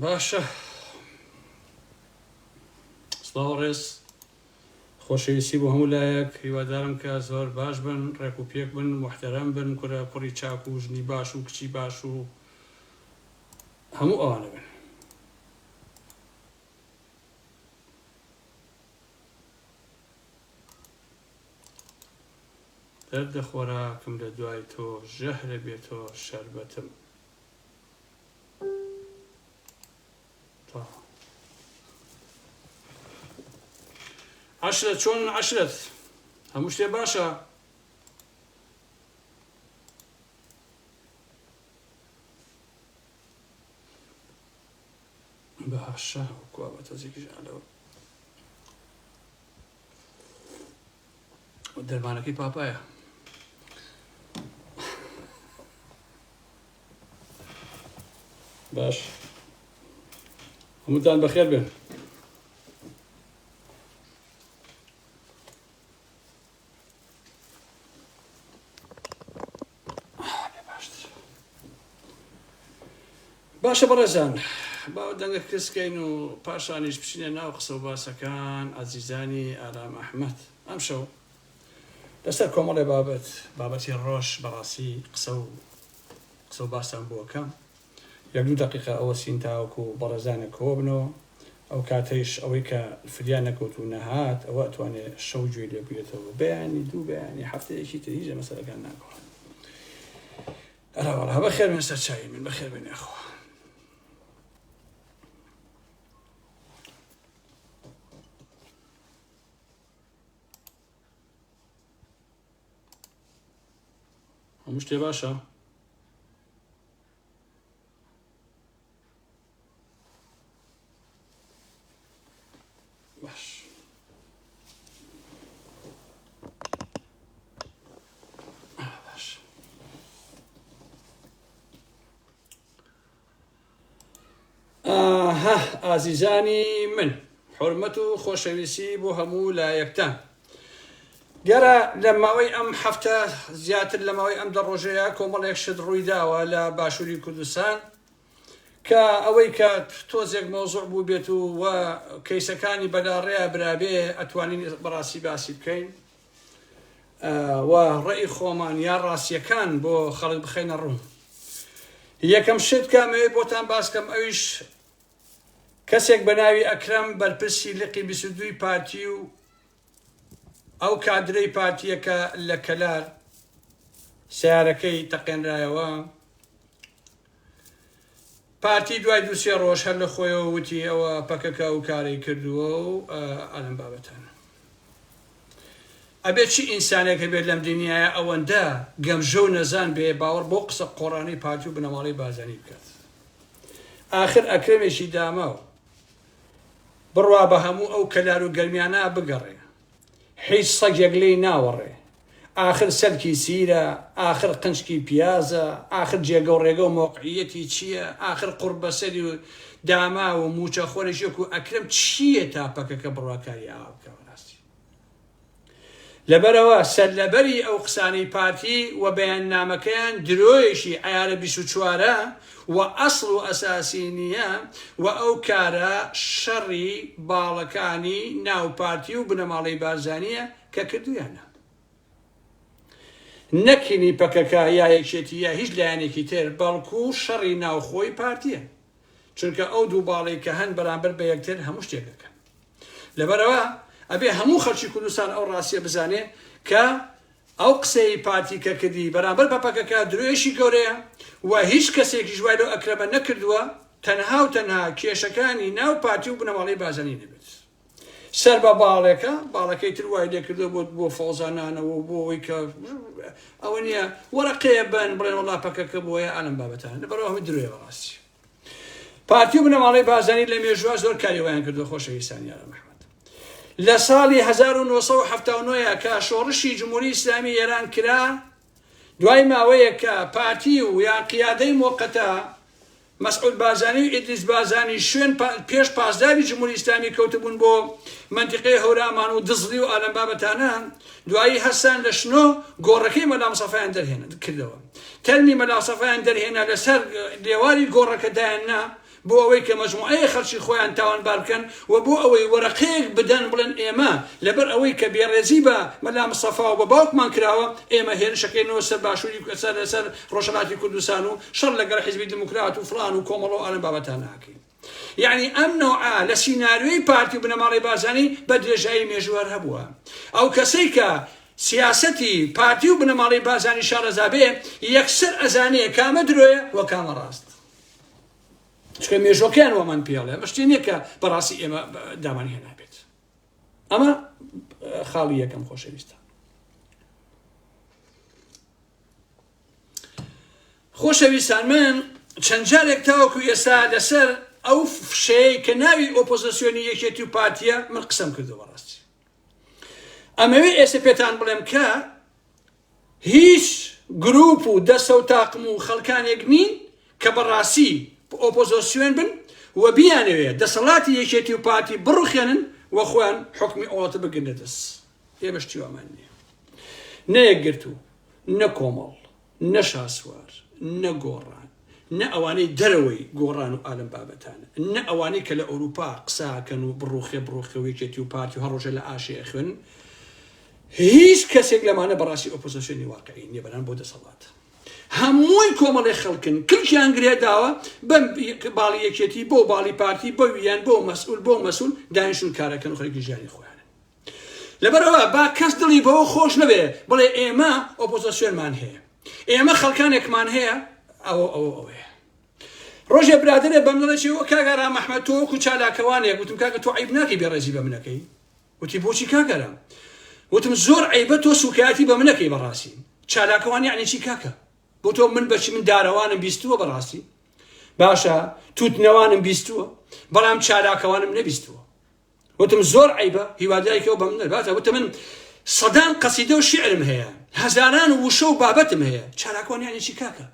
باشە سڵاوڕێز خۆشەویستی بۆ هەموو لایەک هیوادارم کە زۆر باش بن، ڕێک و پێک بن، محتەرەم بن، کورە کوڕی چاک و ژنی باش و کچی باش و هەموو ئەوانە بن. دەردە خۆراکم لە دوای تۆ ژەهرە بێتۆ شەربەتم. عەشرەت چۆن عەشرەت؟ هەموو شتێ باشە؟ باشە وەکوا بە تۆزێکیش ئالەوە دەرمانەکەی پاپایە. باش هەمووتان بەخێر بێن. باشە بەڕێزان، باو دەنگە کەسکەین و پاشانیش بچینە ناو قسە و باسەکان ئازیزانی ئارام ئەحمەد. ئەم شەو لەسەر کۆمەڵێ بابەتی ڕۆژ بەڕاستی قسە و باسان بووەکەم. یەک دوو دەقیقە ئەوە سین تاوەکو بەڕێزانە کۆ بنەوە، ئەو کاتەیش ئەوەی کە فریان نەکەوت و نەهات ئەوە ئەتوانێت شەو گوێ لێ بێتەوە، بەیانی دوو بەیانی هەفتەیەکی تر هیچ مەسەلەکان ناکەوە. ئەراوەڵا بەخێر بێن سەرچاوی من، بەخێر بێن یاخوا. هەموو شتێ باشە؟ باش. باش. ئازیزانی من، حورمەت و خۆشەویستی بۆ هەموو لایەکتان. گەرە لە ماوەی ئەم هەفتە زیاتر لە ماوەی ئەم دە ڕۆژەیە کۆمەڵێک شت ڕوویداوە لە باشووری کوردستان کە ئەوەی کە تۆزێک مۆزوع بوو بێت و کەیسەکانی بەلاڕێە برابێ ئەتوانین بەڕاستی باسی بکەین و ڕێی خۆمان یان ڕاستیەکان بۆ خەڵک بخەینە ڕوو. یەکەم شت کامەوێت بۆتان باسکەم، ئەویش کەسێک بە ناوی ئەکرەم بەرپرسی لقی 22 پارتی و ئەو کادرەی پارتیەکە لە کەلار سیارەکەی تەقێنرایەوە. پارتی دوای دووسێ ڕۆژ هەر لە خۆیەوە وتی ئەوە پەکەکە و کارەی کردووە و ئەلەم بابەتان. ئەبێ چی ئینسانێکە بێت لەم دنیاە ئەوەندە گەمژە و نەزان بێ باوەڕ بۆ قسە قۆڕانەی پارتی و بنەماڵی بازانی بکات. ئاخر ئەکرەمێکی داماوە بڕوا بە هەموو ئەو کەلار و گەرمیانە بگەڕێ، هیچ سەگێک لێی ناوەڕێ، آخر سەرکی سیرە، آخر قنچکی پیازە، آخر جێگە و ڕێگە و مۆقعیەتی چییە، آخر قوربەسەری و داما و موچە خۆرەشێک و ئەکرەم چییە تا پەکەکە بڕواکاری ئاوا بکەوە ڕاستی. لەبەرەوە سەرلەبەری ئەو قسانەی پارتی و بەیاننامەکەیان درۆیشی عیارە 24 و ئەسڵ و ئەساسی نییە و ئەو کارە شەڕی باڵەکانی ناو پارتی و بنەماڵی بارزانیە کە کردویانە. نەکینی پەکەکە یا یەکێتی یا هیچ لایەنێکی تر، بەڵکو شەڕی ناوخۆی پارتیە، چونکە ئەو دوو باڵی کە هەن بەرامبەر بە یەکتر هەموو شتێکەکەن. لەبەرەوە ئەبێ هەموو خەڵکی کوردستان ئەو ڕاستیە بزانێ کە ئەو قسەی پارتی کە کردی بەرامبەر بە پەکەکە درۆیشی گەورەیە و هیچ کەسێکی ژوای لەو ئەکرەمە نەکردووە، تەنها و تەنها کێشەکانی ناو پارتی و بنەماڵی بازانی نەبێت. سەر بە باڵەکەی تر وای لێ کردو بۆ فۆزانانەوە بۆ ئەوەی کە ئەوە نییە وەرەقەیە بن بڵێن وەڵا پەکەکە بۆیە ئالەم بابەتان لەبەرەوە هەمووی درۆیە بەڕاستی. پارتی و بنەماڵی بازانی لە مێژووە زۆر کاری وایان کردو. خۆشەویستانی ئارام ئەحمەد، لە ساڵی 1979 کە شۆڕشی جمهوری ئیسلامی ئێران کرا، دوای ماوەیە کە پارتی و یا قیادەی مۆقەتە مەسعود بازانی و ئیدریس بازانی شوێن پێش پاسداری جمهوری ئیسلامی کەوتبوون بۆ منتیقەی هەورامان و دزڵی و ئالەم بابەتانە، دوایی هەستان لە شنۆ گۆڕەکەی مەلا مستەفایان دەرهێنا کردەوە. تەرمی مەلا مستەفایان دەرهێنا لەسەر لێواری گۆڕەکە دایاننا بۆ ئەوەی کە مەجموعەیە خەڵکی خۆیان تاوانبار بکەن و بۆ ئەوەی وەرەقەیەک بدەن بڵێن ئێمە لەبەر ئەوەی کە بێڕێزی بە مەلا مستەفا و بە باوکمان کراوە ئێمە هێرشەکەینەوە سەر باشووری لەسەر ڕۆژهەڵاتی کوردستان و شەڕ لەگەڵ حیزبی دموکرات و فڵان و کۆمەڵ و ئەڵەم بابەتان ناکەین. یعنی ئەم نوعا لە سیناریۆی پارتی و بنەماڵی بازانی بە درێژایی مێژوار هەبووە. ئەو کەسەی کە سیاسەتی پارتی و بنەماڵی بازانی شارەزابێ یەکسەر ئەزانەیە کامە درۆیە و کامە ڕاست. چکە مێژۆکەیان وەمان پێڵێ مەشتی نییە کە بەڕاستی ئێمە دامانی هێنابێت. ئەمە خاڵی یەکەم خۆشەویستان. خۆشەویستان من چەند جارێک تاوەکو ئێستا لەسەر ئەو فشەیە کە ناوی ئۆپۆزیسیۆنی یەکێتی و پارتیە من قسەم کردو بەڕاستی. ئەمەوێ ئێستا پێتان بڵێم کە هیچ گروپ و دەسە و تاقم و خەڵکانێک نین کە بەڕاستی ئۆپۆزیسیۆن بن و بیانەوێت دەسەڵاتی یەکێتی و پارتی بڕوخێنن و خۆیان حکمی ئەوڵاتە بگرنە دەست. ئێمە شتی وەمان نییە. نە یەکگرتو، نە کۆمەڵ، نە شاسوار، نە گۆڕان، نە ئەوانەی دەرەوەی گۆڕان و ئالم بابەتانە، نە ئەوانەی کە لە ئەوروپا قساکەن و بڕوخێ و یەکێتی و پارتی و هەڕۆژە لە ئاشەیە خوێن. هیچ کەسێک لەمانە بەڕاستی ئۆپۆزیسیۆنی واقعی نییە بەران بۆ دەسەڵات. هەمووی کۆمەڵی خەڵکن کلکیان گرێداوە بەم باڵی یەکێتی بۆ باڵی پارتی بۆ ویان بۆ مەسئول دانیشتون کارەکەن و خەڵکی ژیانی خۆیانن. لەبەرەوە با کەس دڵی بەوە خۆش نەبێ بڵێ ئێمە ئۆپۆزیسیۆنمان هەیە، ئێمە خەڵکانێکمان هەیە ئەوەیە. ڕۆژێ برادرێ بەم دڵێکی وە کاگەرام ئەحمەد تۆ وەکو چالاکەوانێک وتم کاکە تۆ عیب ناکەی بێڕێزی بە منەکەی. وتی بۆچی کاگەرام؟ وتم زۆر عیبە تۆ سوکایەتی بە منەکەی بەڕاستی. چالاکەوان یعنی چی کاکە؟ بۆ تۆ من بەچی من دارەوانم بیستووە بەڕاستی؟ باشە تووتنەوانم بیستووە بەڵام چالاکەوانم نەبیستووە. وتم زۆر عیبە هیوادارێکەوە بە من نەباتە. وتم من سەدان قەسیدە و شیعرم هەیە، هەزاران وشە و بابەتم هەیە، چالاکەوان یعنی چی کاکە؟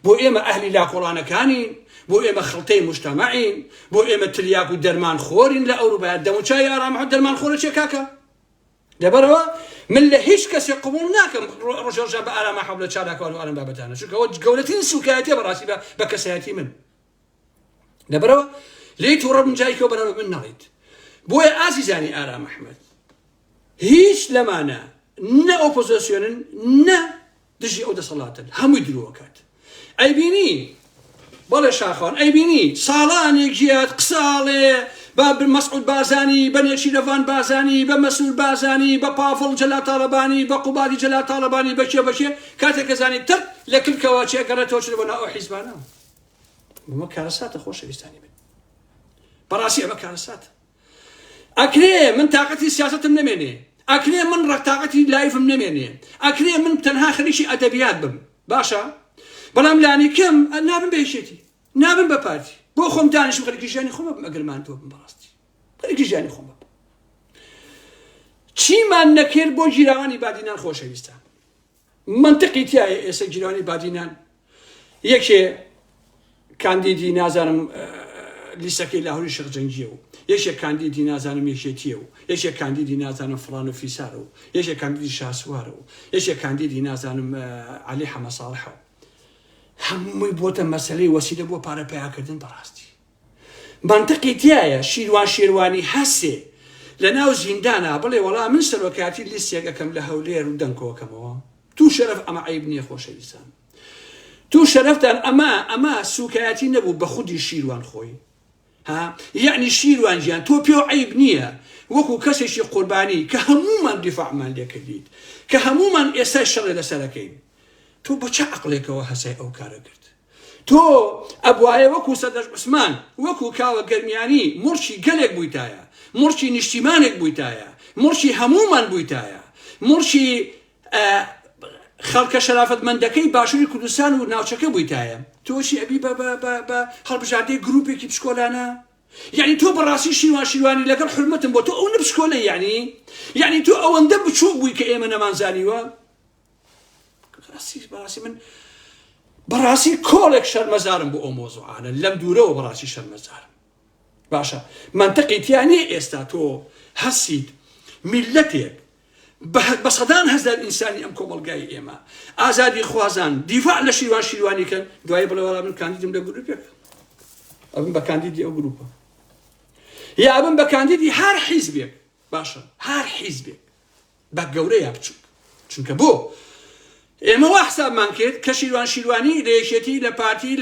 بۆ ئێمە ئەهلی لاکۆڵانەکانین، بۆ ئێمە خەڵتەی موجتەمەعین، بۆ ئێمە تریاک و دەرمان خۆرین لە ئەوروپا دەموچای ئارامەحمەد دەرمان خۆرە چێ کاکە؟ لەبەرەوە من لە هیچ کەسێک قبوڵ ناکەم ڕۆژێ بە ئارامەحمەد لە چالاکەوان و ئارام بابەتانە، چونکە ئەوە گەورەترین سوکایەتیە بەڕاستی بە کەسایەتی من. لەبەرەوە لێی تووڕە من جایکەوە بەرەوە من نەڵیت. بۆیە ئازیزانی ئارامەحمەد هیچ لەمانە نە ئۆپۆزیسیۆنن نە دژی ئەو دەسەڵاتن، هەمووی درۆکات. ئەیبینی بەڵێ شاخوان ئەیبینی ساڵانێک ژیات قساڵێ بە مەسعود بازانی بە نێچیرەڤان بازانی بە مەسعود بازانی بە پافڵ جەلات تاڵەبانی بە قوبادی جەلات تاڵەبانی بەچێ کاتێک کەزانی تەک لە کلکەوە چێگەڕێتەوە چ بۆ ناو ئەو حیزبانە. ئەمە کارەساتە خۆشەویستانی من. بەڕاستی ئەمە کارەساتە. ئەکرێ من تااقەتی سیاسەتم نەمێنێ، ئەکرێ من ڕەتاقەتی لایفم نەمێنێ، ئەکرێ من تەنها خەریکی ئەدەبیات بم، باشە؟ بەڵام لانی کەم نابم بەهێشێتی، نابم بە پارتی، بۆ خۆم دانیشم خەریکی ژیانی خۆم بم ئەگەرمان تۆ بم بەڕاستی. خەریکی ژیانی خۆم بم. چیمان نەکرد بۆ جیراوانی بادینان خۆشەویستان. منطقی تایە ئێستا جیراوانی بادینان یەکێ کاندیدی نازانم لیستەکەی لاهوری شەرجەنگیە و یەکێک کاندیدی نازانم یەکێتیە و یەکێک کاندیدی نازانم فڵان و فیسارە و یەکێک کاندیدی شاسوارە و یەکێک کاندیدی نازانم عەلی حەمەساڵحە. هەمووی بۆتە مەسەلەی وەسیلە بۆ پارە پیاکردن بەڕاستی. منطقی تایە شیروان شێروانی هەسێ لە ناو زیندانە بڵێ وەڵام من سەرۆکاتی لیستێک ئەەکەم لە هەولێر و دەنکۆکەمەوە. تو شەرەف ئەمە عیب نییە خۆشەویستان. تو شەرەفتان ئەمە سوکایەتی نەبوو بە خودی شیروان خۆی. یعنی شیروان گیان تۆ پێ عیب نییە وەکو کەسێکی قوربانی کە هەمومان دیفاعمان لێکردیت کە هەمومان ئێستا شەڕێ لەسەرەکەین. تۆ بە چه عەقڵێکەوە هەسای ئەو کارە کرد؟ تۆ ئەبوایە وەکو سەدەش عوسمان وەکو کاوە گەرمیانی مڕچی گەلێک بوویتایە، مڕچی نیشتیمانێک بوویتایە، مڕچی هەمومان بوویتایە، مڕچی خەڵکە شەرافەتمەندەکەی باشووری کوردستان و ناوچەکە بوویتایە. تۆشی ئەبی بە هەڵبژاردەی گروپێکی پشکۆلانە؟ یعنی تۆ بەڕاستی شیروانی لەگەڵ حرمەتم بۆ تۆ ئەو نەپشکۆلە یعنی تۆ ئەوەندە بچوو بووی کە ئێمە نەمانزانیوە؟ بەڕاستی من بەڕاستی کۆڵێک شەرمەزارم بۆ ئەو مۆزوعانە لەم دوورەوە بەڕاستی شەرمەزارم. باشە منطقی تیانێ ئێستا تۆ هەسیت میلەتێک بە سەدان هەزار ئینسانی ئەم کۆمەڵگای ئێمە ئازادی خوازان دیفاع لە شیروانی کەن دوای بڵێ وەڵام من کاندیدم لە گروپێک. ئەبن بە کاندیدی ئەو گروپە یا ئەبن بە کاندیدی هەر حیزبێک باشە هەر حیزبێک بە گەورەیە بچووک چونکە بۆ ئێمە وا حسابمان کرد کە شیروانی لە یەکێتی لە پارتی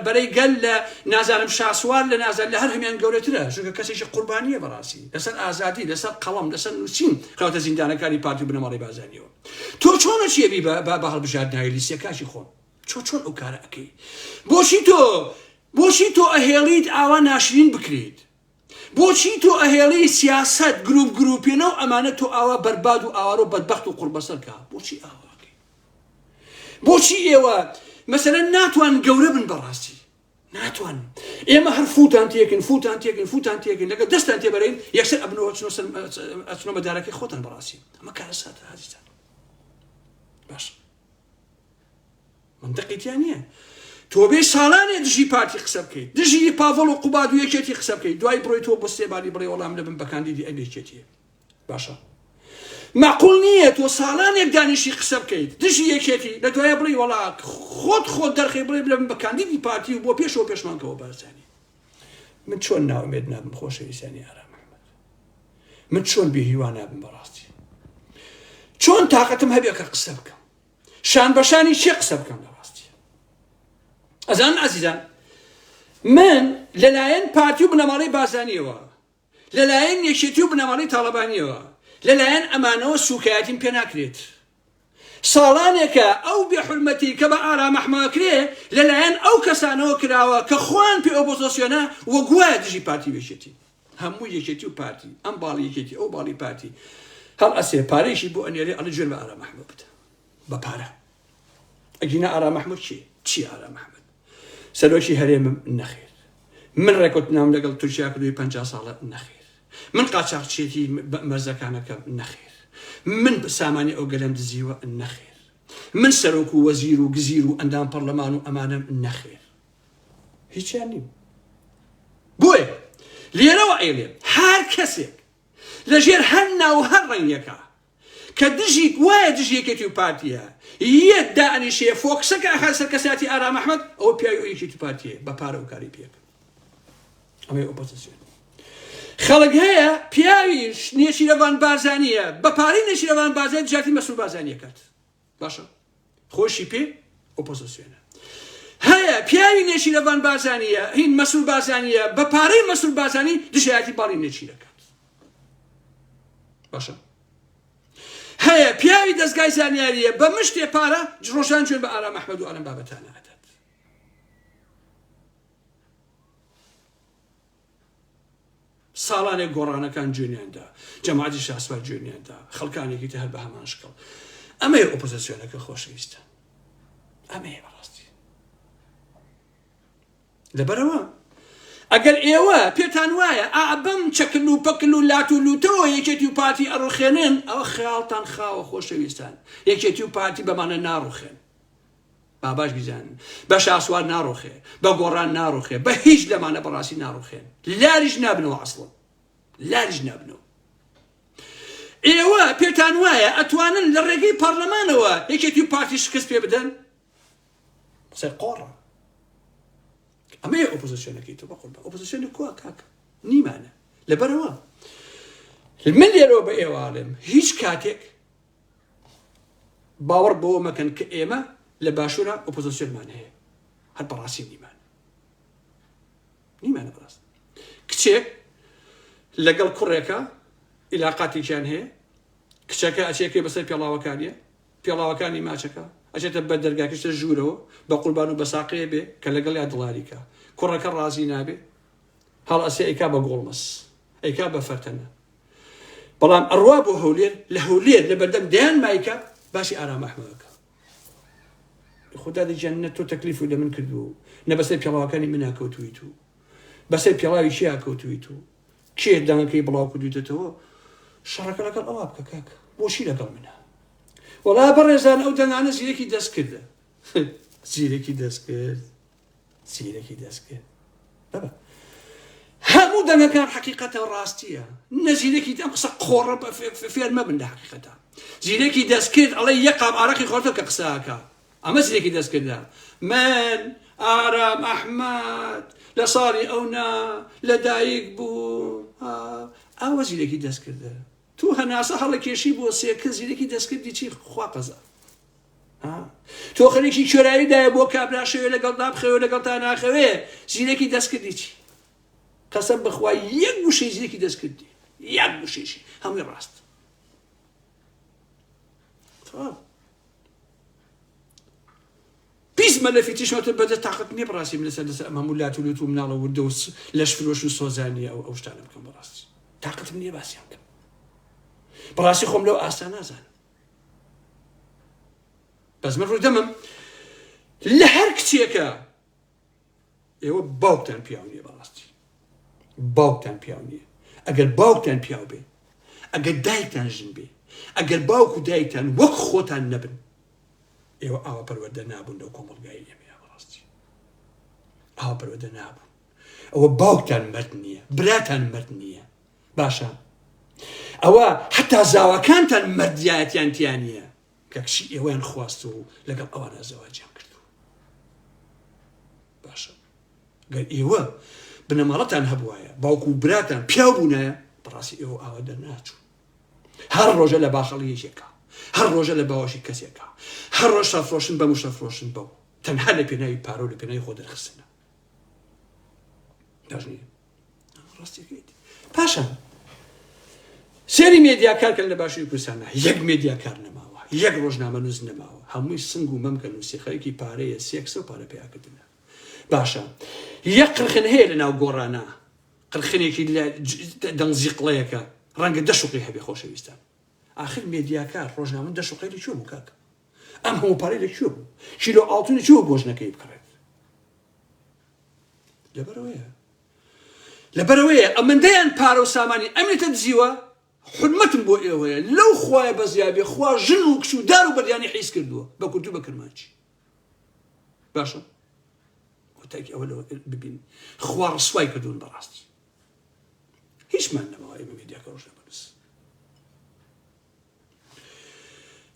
بەرەی گەل لە نازانم شاسوار لە نازان لە هەر هەمیان گەورەترە چونکە کەسێکی قوربانیە بەڕاستی لەسەر ئازادی لەسەر قەڵەم لەسەر نووسین خەوتە زیندانەکانی پارتی و بنەماڵی بازانیەوە تۆ چۆنە چێبی بە هەڵبژاردنناوی لیستێکاشی خۆن چۆن ئەو کارە ئەەکەی بۆچی تۆ ئەهێڵیت ئاوا ناشرین بکرێت بۆچی تۆ ئەهێڵی سیاست گروپێنە و ئەمانە تۆ ئاوا بەرباد و ئاوارە و بەدبەخت و قوربەسەرکە بۆچی ئاواکەی بۆچی ئێوە مەسەلەن ناتوان گەورە بن بەڕاستی ناتوان ئێمە هەر فوتان تێکن لەگە دەستان تێبەرین یەکسەر ئەبنەوە ئەچنۆ بەدارەکەی خۆتان بەڕاستی ئەمە کارە ساتە عەزیزان باش منطقیتیان نییە تۆ بێ ساڵانێ دژی پارتی قسە بکەیت دژی پاڤڵ و قوباد و یەکێتی قسە بکەیت دوای بڕۆی تۆ بۆ سێباری بڵێ وەڵام لەبن بە کاندیدی ئەم یەکێتیە باشە معقول نییە تۆ ساڵانێک دانیشی قسە بکەیت دژی یەکێتی لە دوایە بڵێ وەڵا خۆت دەرخی بڵێ لەبن بە کاندیدی پارتی و بۆ پێشەوە پێشمانکەوە بارزانانی من چۆن ناومێد نابم خۆشەویستانی ئارام محەممەد من چۆن بێهیوان نابم بەڕاستی چۆن تااقەتم هەبێ کە قسە بکەم شان بەشانی چێ قسە بکەم ئەزان عزیزان من لەلایەن پارتی و بنەماڵی بازانیەوە لەلایەن یەکێتی و بنەماڵی تاڵەبانیەوە لەلایەن ئەمانەوە سوکایەتیم پێ ناکرێت ساڵانێکە ئەو بێحورمەتی کە بە ئارام محەممەد کرێ لەلایەن ئەو کەسانەوە کراوە کە خوان پێ ئۆپۆزیسیۆنە وە گوایە دژی پارتی یەکێتی هەموو یەکێتی و پارتی ئەم باڵی یەکێتی ئەو باڵی پارتی هەڵ ئەسێ پارەیشی بۆ ئەنێرێ ئەڵێ گوێر بە ئارام محەممەد بدە بە پارە ئەگینە ئارام محەممەد چی ئارام محەممەد سەرۆکی هەرێمم نەخێر من ڕێکوتنام لەگەڵ تورکیا کردووی 50 ساڵە نەخێر من قاچاقچێتی مەرزەکانەکەم نەخێر من سامانی ئەو گەلەم دزیوە نەخێر من سەرۆک و وەزیر و گزیر و ئەندام پەرلەمان و ئەمانەم نەخێر هیچیان نیم بۆیە لێرەوە ئێڵێ هەر کەسێک لەژێر هەر ناو هەر ڕەنگەکە کە دژی وایە دژی یەکێتی و پارتیە یەک دانیشێ فۆکسەکە ئەخات کەساتی ئارام محەممەد ئەوە پیاوی ئەو یەکێتی و پارتیە بە پارە و کاری پێکە ئەمەی ئۆپۆزیسیۆن خەڵک هەیە پیاویش نێچیرەوان بارزانیە بە پارەی نێچیرەوان بازانیە جاتی مەسوول بازانیە کات باشە خۆشی پێ ئۆپۆزیسیۆنە هەیە پیاوی نێچیرەوان بازانیە هین مەسوول بازانیە بە پارەی مەسوول بازانی دژایەتی باڵی نێچیرەکات باشە هەیە پیاوی دەستگای زانیاریە بە مشتێ پارە ڕۆژان جوێن بە ئارام محەممەد و ئەلەم بابەتانە ئەدات ساڵانێک گۆڕانەکان جوێنیاندا جەماعەتی شاسوار جوێنیاندا خەڵکانێکی تر هەر بە هەمان شکڵ ئەمەیە ئۆپۆزیسیۆنەکە خۆشەویستە ئەمەیە بەڕاستی لەبەرەوە ئەگەر ئێوە پێتان وایە ئابەم چەکل و پەکل و لات و لوتەوە یەکێتی و پارتی ئەڕوخێنن ئەوە خەیاڵتان خاوە خۆشەویستان یەکێتی و پارتی بەمانە ناڕوخێن باباش بیزانن بە شاسوار ناڕوخێ بە گۆڕان ناڕوخێ بە هیچ لەمانە بەڕاستی ناڕوخێن لاریش نابنەوە ئەسڵن لاریش نابنەوە ئێوە پێتان وایە ئەتوانن لە ڕێگەی پەرلەمانەوە یەکێتی و پارتی شکست پێ بدەن قسەی قۆڕە ئەمەیە ئۆپۆزیسیۆنەکەی تۆ بەقوربان ئۆپۆزیسیۆنی کوا کاکە نیمانە لەبەرەوە من لێرەوە بە ئێوەڵێم هیچ کاتێک باوەڕ بەوە مەکەن کە ئێمە لە باشوورە ئۆپۆزیسیۆنمان هەیە هەر بەڕاستی نیمانە بەڕاست کچێک لەگەڵ کوڕێکە عیلاقاتێکیان هەیە کچەکە ئەچێکی بەسەر پێڵاوەکانیە پێڵاوەکانی ماچەکە ئەچێتە بە دەرگاکەشتە ژوورەوە بە قوربان و بە ساقەیە بێ کە لەگەڵ یا دڵاریکە کوڕەکە ڕازی نابێ هەڵ ئەسێ ئەیکا بە گۆڵمەس ئەیکا بە فەرتەنە بەڵام ئەڕوا بۆ هەولێر لە هەولێر لە بەردەم دەیان مایکە باسی ئارام محەممەدەکە خدا دەیجانە تۆ تەکلیفی لە من کردو نە بەسەر پێڵاوەکانی من ناکەوتویت و بەسەر پێڵاوی چی ئاکەوتویت و کێ دەنگەکەی بڵاو کردویتەوە شەڕەکە لەگەڵ ئەوا بکە کاکە بۆچی لەگەڵ منە وەڵا بەڕێزان ئەو دەنگانە زیرەکی دەست کردە زیرەکی دەست کرد بەبە هەموو دەنگەکان حەقیقەتە ڕاستیە نەزیرەکی ئەم قسە قۆڕە فێر مەبن لە حەقیقەتە زیرەکی دەست کرد ئەڵێ یەک قاپ ئارەقی خۆتە کە قسەکە ئەمە زیرەکی دەست کردە من ئارام ئەحمەد لە ساڵی ئەونا لەدایک بوو ئەوە زیرێکی دەستکردە تو هەناسە هەڵە کێشی بۆ سێکە زیرێکی دەستکردی چی خوا قەزا تۆ خەریکی کوێراییدایە بۆ کابرا شەوێ لەگەڵ نابخەوێ لەگەڵ تا ناخەوێ زیرێکی دەستکردی چی قەسەم بخوا یەک گوشەی زیرێکی دەستکردی یەک گوشەیشی هەمووی ڕاست پیسمە لە فیتیشمەتە بەدە تاقت نییە بڕاستی من لەسەر ئەمە مولات و لوت و مناڵە وردە و لەش فرۆش و سۆزانیە ئەو شتانە بکەم بەڕاستی تاقتم نییە باسییان بکەم بەڕاستی خۆم لەو ئاستا نازانم بەس من ڕووی دەمم لە هەر کچێکە ئێوە باوکتان پیاو نییە بەڕاستی باوکتان پیاو نییە ئەگەر باوکتان پیاو بێ ئەگەر دایکتان ژن بێ ئەگەر باوک و دایکتان وەک خۆتان نەبن ئێوە ئاوا پەروەردە نابوون لەو کۆمەڵگای ئێمەیە بەڕاستی ئاوا پەروەردە نابوون ئەوە باوکتان مرد نییە براتان مرد نییە باشە ئەوە حتا زاوەکانتان مردیایەتیان تیان نییە کە کشی ئێوەیان خواست و لەگەڵ ئەوانە زەواجیان کردو باشە گەر ئێوە بنەماڵەتان هەبوایە باوکو و براتان پیاو بوونایە بەڕاستی ئێوە ئاوا دەرناچوو هەر ڕۆژە لە باخەڵی یەکێکە هەر ڕۆژە لە باوەشی کەسێکە هەر ڕۆژ شەفرۆشن بەم و شەفرۆشن بەو تەنها لە پێناوی پارە و لە پێناوی خۆ دەرخستنە باش نییە ڕاستیەکەیت پاشان سێری مێدیاکارکەن لە باشووری کوردستانە یەک مێدیاکار نەماوە یەک ڕۆژنامە نووس نەماوە هەمووی سنگ و مەمکە نووسی خەریکی پارەیە سێکسە و پارە پێیاکردنە باشە یەک قرخن هەیە لە ناو گۆڕانە قرخنێکی دەنگزیقڵەیەکە ڕەنگە دەشوقی هەبێ خۆشەویستان آخر مێدیاکار ڕۆژنامە دەشوقی لە کوێ بوو کاکە ئەم هەموو پارەی لە کوێ بوو کیلۆ ئاڵتونی چوە گۆژنەکەی بکڕێت لەبەرەوەیە ئەمەندەیان پارە و سامانی ئەمێتە دزیوە حرمەتم بۆ ئێوەیە لەو خوایە بەزیابێ خوا ژن و کچ و دار و بەریانی حیز کردووە بە کورد و بە کرمانچی باشە کۆتایکی ئەوە لەوە ببین خوا ڕسوای کردوون بەڕاستی هیچمان نەماوە ئێمە مێدیاکە ڕۆژنامە نووس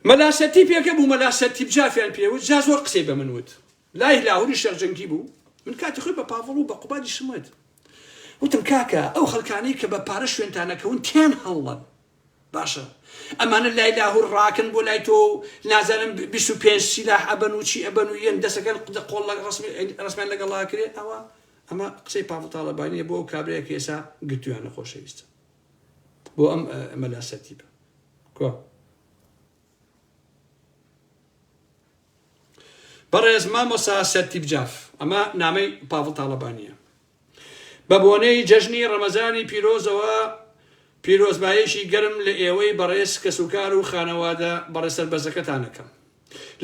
مەلاسەتی پێکە بوو مەلاسەتی بجافیان پێوت جا زۆر قسەی بە من وت لای لاهوری شەرجەنگی بوو من کاتی خۆی بە پاڤڵ و بە قوبادی شمت وتم کاکە ئەو خەڵکانەی کە بە پارە شوێنتانەکەون تیان هەڵڵن باشە ئەمانە لای لاهور ڕاکن بۆ لای تۆ نازانم 25 سیلاح ئەبەن و چی ئەبەن و یەن دەسەکەن قۆڵ ڕسمیان لەگەڵا کرێ ئەوە ئەمە قسەی پاڤڵ تاڵەبانیە بۆ کابرایەک ئێسا گرتویانە خۆشەویستە بۆ ئەم مەلاسەتی بە کۆ بەڕێز مامۆستا سەرتیب جاف ئەمە نامەی پاڤڵ تاڵەبانیە بە بۆنەی جەژنی ڕەمەزانی پیرۆزەوە پیرۆزبایەشی گەرم لە ئێوەی بەڕێز کەسوکار و خانەوادە بەڕێز سەربەزەکەتانەکەم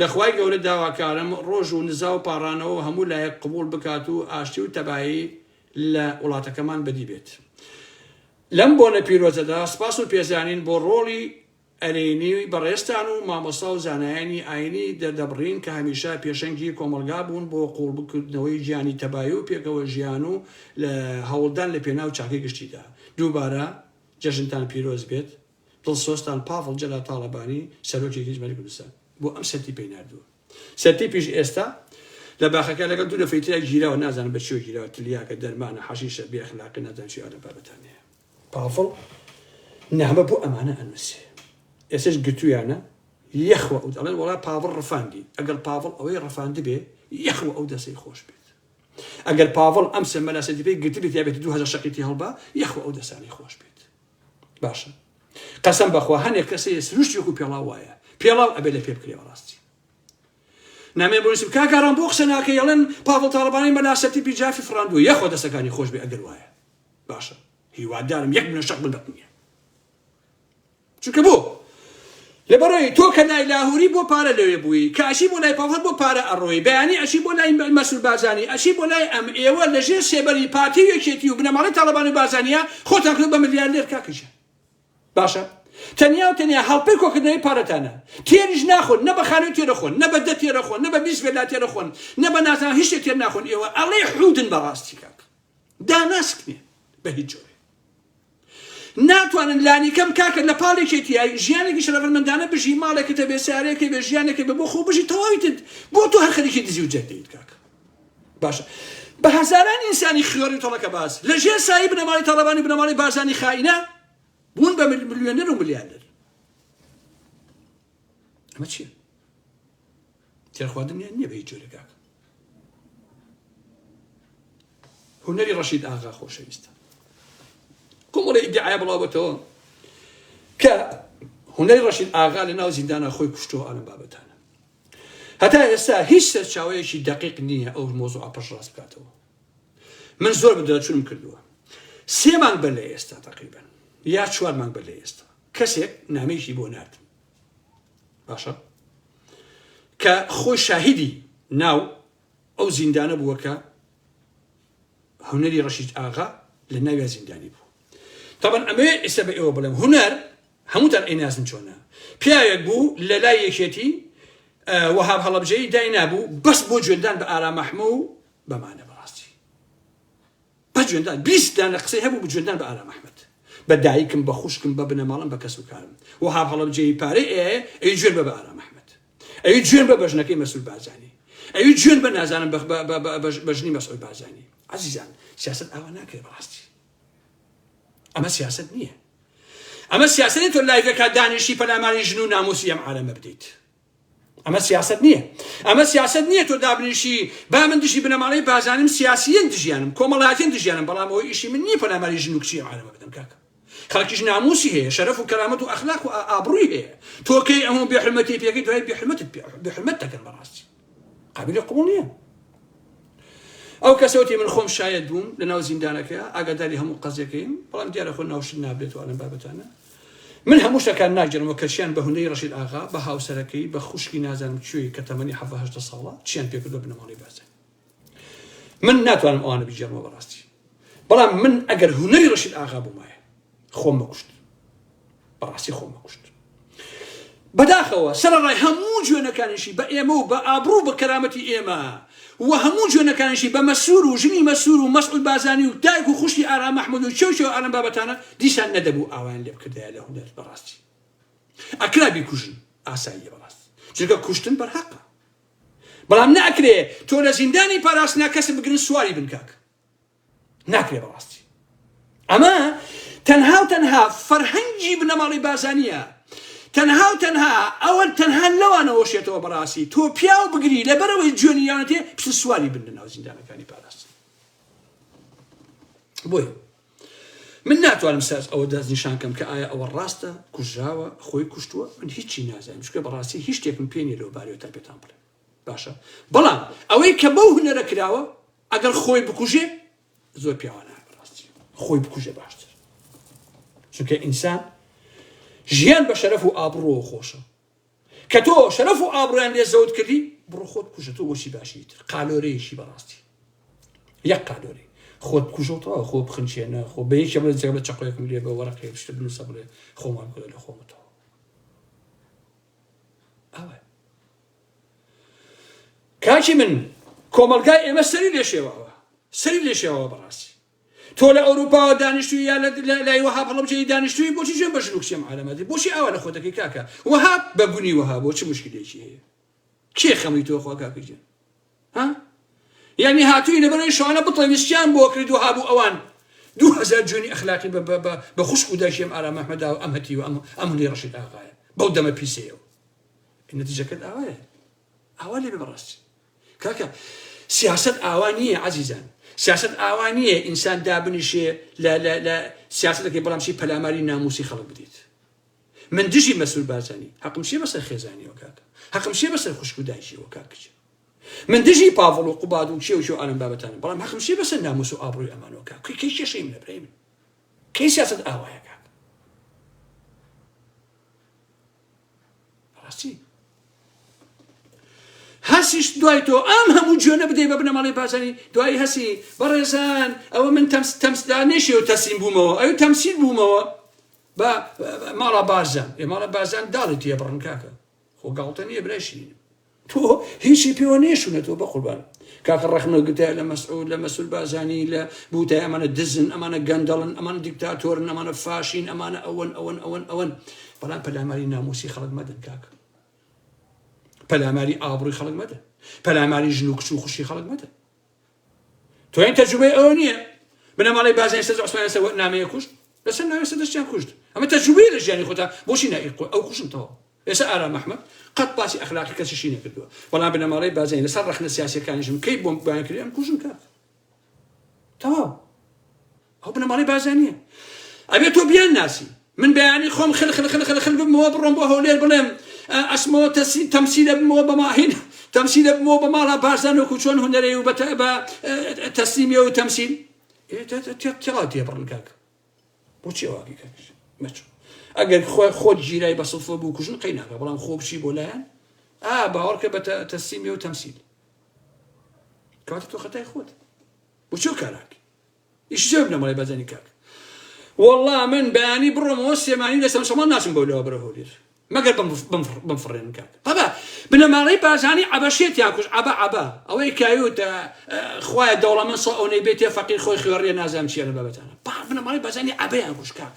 لە خوای گەورە داواکارم ڕۆژ و نزا و پاڕانەوە هەموو لایەک قبول بکات و ئاشتی و تەبایی لە وڵاتەکەمان بەدی بێت لەم بۆنە پیرۆزەدا سپاس و پێزانین بۆ ڕۆڵی ئەرێنی بەڕێستان و مامۆستا و زانایانی ئاینی دەردەبڕین کە هەمیشە پێشەنگی کۆمەلگا بوون بۆ قوڵبکردنەوەی ژیانی تەبایی و پێکەوە ژیان و لە هەوڵدان لە پێناو چاکەی گشتیدا دووبارە جەژنتان پیرۆز بێت دڵسۆستان پاڤڵ جەلا تاڵەبانی سەرۆکێکی هیزمەتی کوردستان بۆ ئەم سەرتی پێی ناردووە سەرتی پیش ئێستا لە باخەکە لەگەڵ دوو دەفەیترا گیراوە نازانم بە چێ گیراوە تلیاکە دەرمانە حەشیشە بێخلاقی نازان چی ئادە بابەتانەیە پاڤڵ نامە بۆ ئەمانە ئەنووسێ ئێسش گرتویانە یەخوە ئەو دەڵێن وڵا پاڤڵ ڕفاندی ئەگەر پاڤڵ ئەوەی ڕەفاندی بێ یەخوە ئەو دەسەی خۆش بێت ئەگەر پاڤڵ ئەم سە مەلاسەتی پێی گرتی بێت یا بێت 2000 شەقیتی هەڵبا یەخوە ئەو دەسانی خۆش بێت باشە قەسەم بەخوا هەنێک کەسەیە سروشتی وەکو پێڵاو وایە پێڵاو ئەبێ لە پێ بکرێ بەڕاستی نامێ بۆنووسم کاکاران بۆ قسە ناکە یەڵێن پاڤڵ تاڵەبانی مەلاسەتی پیجافی فڕاندووە یەخوە دەسەکانی خۆش بێ ئەگەر وایە باشە هیوادارم یەک منە شەق بدەت نییە چونکە بۆ لەبەرەوەی تۆ کە لای لاهوری بۆ پارە لەوێ بووی کە ئەشی بۆ لای پاڤڵ بۆ پارە ئەڕۆی بەیانی ئەشی بۆ لای مەسعود بارزانی ئەشی بۆ لای ئەم ئێوە لەژێر سێبەری پارتی یەکێتی و بنەماڵەی تاڵەبانی و بارزانیە خۆتان کرد بە ملیاردێر کاکەشە باشە تەنیا و تەنیا هەڵپەی کۆکردنەوەی پارەتانە تێریش ناخۆن نە بە خانووی تێرە خۆن نە بە دە تێرە خۆن نە بە 20 وێلا تێرە خۆن نە بە نازانم هیچ شتێک تێر ناخۆن ئێوە ئەڵێ حودن بەڕاستی کاک داناسکنێ بە هیچ جۆرێ ناتوانن لانی کەم کاکە لە پاڵێکێتیای ژیانێکی شەرەفەرمەندانە بژی ماڵێکتە بێ سارەیەکە بێ ژیانێکی بە بۆ خۆ بژی تەواویتت بۆ تۆ هەر خەریکی دزی و جەردەیت کاکە باشە بە هەزاران ئینسانی خیۆری تۆڵەکە باز لە ژێر سایی بنەماڵی تاڵەبانی بنەماڵی بارزانی خائینە بوون بە ملیۆنەر و ملیاردەر. ئەمە چییە؟ تێرخواردن نییە بە هیچ جۆرێک کاکە. هونەری ڕەشید ئاغا خۆشەویستە. کۆمەڵی ئیدعای بڵاوبەتەوە کە هونەری ڕەشید ئاغا لە ناو زیندانە خۆی کوشتەوە ئەم بابەتانە. هەتا ئێستا هیچ سەرچاوەیەکی دقیق نییە ئەو مۆزوعە پەشڕاست بکاتەوە. من زۆر بەدرەچوونم کردووە. 3 مانگ بەر لە ئێستا تقریبا یا 4 مانگ بەر لە ئێستا کەسێک نامەیەکی بۆ ناردم. باشە؟ کە خۆی شاهیدی ناو ئەو زیندانە بووە کە هونەری ڕەشید ئاغا لە ناوی زیندانی بوو. طبعا ئەمە ئێستا بە ئێوە بڵێم هونەر هەمووتان ئەیناسن چۆنە. پیاوێک بوو لە لای یەکێتی وەهاب هەڵەبجەیی دای نابوو بەس بۆ جوێندان بە ئارامەحمە و بەمانە بەڕاستی. بە جوێندان 20 دانە قسەی هەبوو بە جوێندان بە ئارامەحمەد. بە دایکم بە خوشکم بە بنەماڵم بە کەس و کارم. وەهاب هەڵەبجەیی پارەی ئەوی جوێن بە ئارامەحمەد. ئەوی جوێن بە بەژنەکەی مەسعود بارزانی. ئەوی جوێن بە نازانم بەژنی مەسعود بارزانی. عزیزان سیاست ئاوا ناکرێت بەڕاستی. ئەمە سیاست نییە. ئەمە سیاست نیە تۆ لایڤەکە دانیشی پەلاماری ژن و ناموسی ئەم عالەمە بدەیت. ئەمە سیاست نییە. ئەمە سیاست نییە تۆ دابنیشی با من دژی بنەماڵەی بازانم سیاسیین دژیانم کۆمەڵایەتین دژیانم بەڵام ئەوەی ئیشی من نییە پەلاماری ژن و کچی ئەم عالەمە بدەم کاکە. خەڵکیش ناموسی هەیە شەرەف و کەرامەت و ئەخلاق و ئابڕووی هەیە. تۆکەی ئەمە بێحرمەتی پێکەی دوای بێحرمەت دەکەن بەڕاستی. قابلی قبوڵ نییە. ئەو کەسەوتی من خۆم شاید بووم لە ناو زیندانەکە ئاگاداری هەموو قەزێکەیم بەڵام دیارە خۆ ناوشت نابێتەوە ئەم بابەتانە. من هەموو شتەکان ناگەرمەوە کەشیان بە هونەری ڕەشید ئاغا بە هاوسەرەکەی بە خوشکی نازانم کوێی کە تەمەنی 7 ساڵە چیان پێ کردووە بنەماڵی بازرگانی. من ناتوانم ئەوانە بیجەرمەوە بەڕاستی. بەڵام من ئەگەر هونەری ڕەشید ئاغا بوومایە خۆم بەکوشت. بەڕاستی خۆم بەکوشت. بەداخەوە سەرەڕای هەموو جوێنەکانیشی بە ئێمە و بە ئابڕوو بە کەرامەتی ئێمە و هەموو جوێنەکانیشی بە مەسوور و ژنی مەسوور و مەسعود بازانی و دایک و خوشکی ئارام محمود و چێو ئالەم بابەتانە دیسان نەدەبوو ئاوایان لێ بکردایە لە هونەر بەڕاستی. ئەکرا بیکوژن ئاساییە بەڕاست. چونکە کوشتن بەرحەقە. بەڵام ناکرێ تۆ لە زیندانی پاراستنا کەس بگرن سواری بن کاک. ناکرێ بەڕاستی. ئەمە تەنها و تەنها فەرهەنگی بنەماڵی بازانیە. تەنها و تەنها ئەوە تەنها لەوانەوە شێتەوە بەڕاستی تۆ پیاو بگری لەبەرەوەی جوێنیانەتێ پشت سواری بن لە ناو زیندانەکانی پاراست. بۆیە من ناتوانم سەرس ئەوە دەستنیشان کەم کە ئایا ئەوە ڕاستە کوژراوە خۆی کوشتووە من هیچی نازانم چونکە بەڕاستی هیچ شتێکم پێ نییە لەو بارەوە تا پێتان بڵێم. باشە بەڵام ئەوەی کە بەو هونەرە کراوە ئەگەر خۆی بکوژێ زۆر پیاوانە بەڕاستی خۆی بکوژێ باشتر. چونکە ئینسان ژیان بە شەرەف و ئابڕۆوە خۆشە. کە تۆ شەرەف و ئابڕۆیان لێ زەوت کردی بڕۆ خۆت کوژە تۆ وەچی باشی تر قالۆرەیەشی بەڕاستی. یەک قالۆرەی خۆت کوژەوتەوە خۆ بخنچێنە خۆ بە یەکێ بڵێ جێگە بە چەقۆیەکم لێ بە وەرەقێ شتە بنووسە بڵێ خۆمان بڵێ لە خۆمەتەوە. ئەوە کاکی من کۆمەلگای ئێمە سەری لێشێوەوە سەری لێشێوەوە بەڕاستی. تۆ لە ئەوروپا دانیشتووی یا لای وەهاب هەڵەبجەیی دانیشتووی بۆچی جێم بە ژن و کچی ئەم عالەمەتی بۆچی ئاوا لە خۆت دەکەی کاکە وەهاب بە بوونی وەهاب بۆ چ مشکلێکی هەیە کێ خەمەی تۆ خوا کاکەجان ها یعنی هاتووی لەبەرەوەی شەوانە بڵێ ویستیان بۆ کرد وەهاب و ئەوان 2000 جوێنی ئەخلاقی بە خوشک و داشتیم ئارام ئەحمەدا و ئەمەتی و ئەم هونەری ڕەشید ئاغایە بەو دەمە پیسەیەوە نەتیجەکەت ئاوایە ئاوا لێ بەڕاستی کاکە سیاست ئاوا نییە عەزیزان. سیاست ئاوا نییە ئینسان دابنیشێ لە سیاستەکەی بەڵامشی پەلاماری ناموسی خەڵک بدەیت. من دژی مەسعود بارزانی حەقم چیە بەسەر خێزانیەوە کاکە حەقم چیە بەسەر خوشک و دایشیەوە کاکەچە من دژی پاڤڵ و قوباد و کێو ئەم بابەتانە بەڵام حەقم چیە بەسەر ناموس و ئابڕووی ئەمانەوە کاکە کەی کێشەی منە برای من کەی سیاست ئاوایە کاکە ڕاستی هەسیش دوای تۆ ئەم هەموو جوێنە بدەی بە بنەماڵی بازانی دوای هەسی بەڕێزان ئەوە من تەمسدانێشی و تەسلیم بوومەوە ئەو تەمسیل بوومەوە بە ماڵە بازان ماڵە بازان داڵی تێ بڕن کاکە خۆ گاڵتە نییە برایشین تۆ هیچی پێوە نێشونە تۆ بە قوربان کاکە ڕەخنە گوتای لە مەسعود لە مەسعود بازانی لە بوتای ئەمانە دزن ئەمانە گەندەڵن ئەمانە دیکتاتۆرن ئەمانە فاشین ئەمانە ئەوەن بەڵام پەلاماری ناموسی خەڵک مەدەن کاکە پەلاماری ئابڕووی خەڵک مەدە پەلاماری ژن و کچ و خوشی خەڵک مەدە توين تجربة أونية بنمالي بازين استاذ عثمان سوى نامي كوش بس أنا استاذ شان كوشت أما تجربة لجاني خوتا بوشينا أو كوشن توا يسا أرى محمد قد باسي أخلاقي كسشينا كدوا والله بنمالي بازين صرخنا السياسي كان يجم كيف بوم بان كريم كوشن كاف توا هو بنمالي بازانية أبي تو بيان ناسي من بياني خم خل بمو برم بو ليل بلم اسمه تمثيل بمو بما هنا تمثيل بمو بما لا بازان وكشون هنري وبتا تسليميه وتمثيل تلاتي برنكاك بوشي واقي كاش ماشو اگر خود جيراي بصفه بو كشون قيناك بلان خوب شي بولان باورك بتا تسليميه وتمثيل كانت تو خطاي خود وشو كراك ايش جابنا مالي بازاني كاك والله من باني برموس يماني لسه شو ما الناس بقولوا برهولير ما قال بنفرين كاك طبعا بينما ري بازاني عبشيت ياكوش عبا او كايوت خويا الدوله من صوني بيتي فقير خوي خيوري نازم شي انا بابتنا بينما ري بازاني عبا ياكوش كاك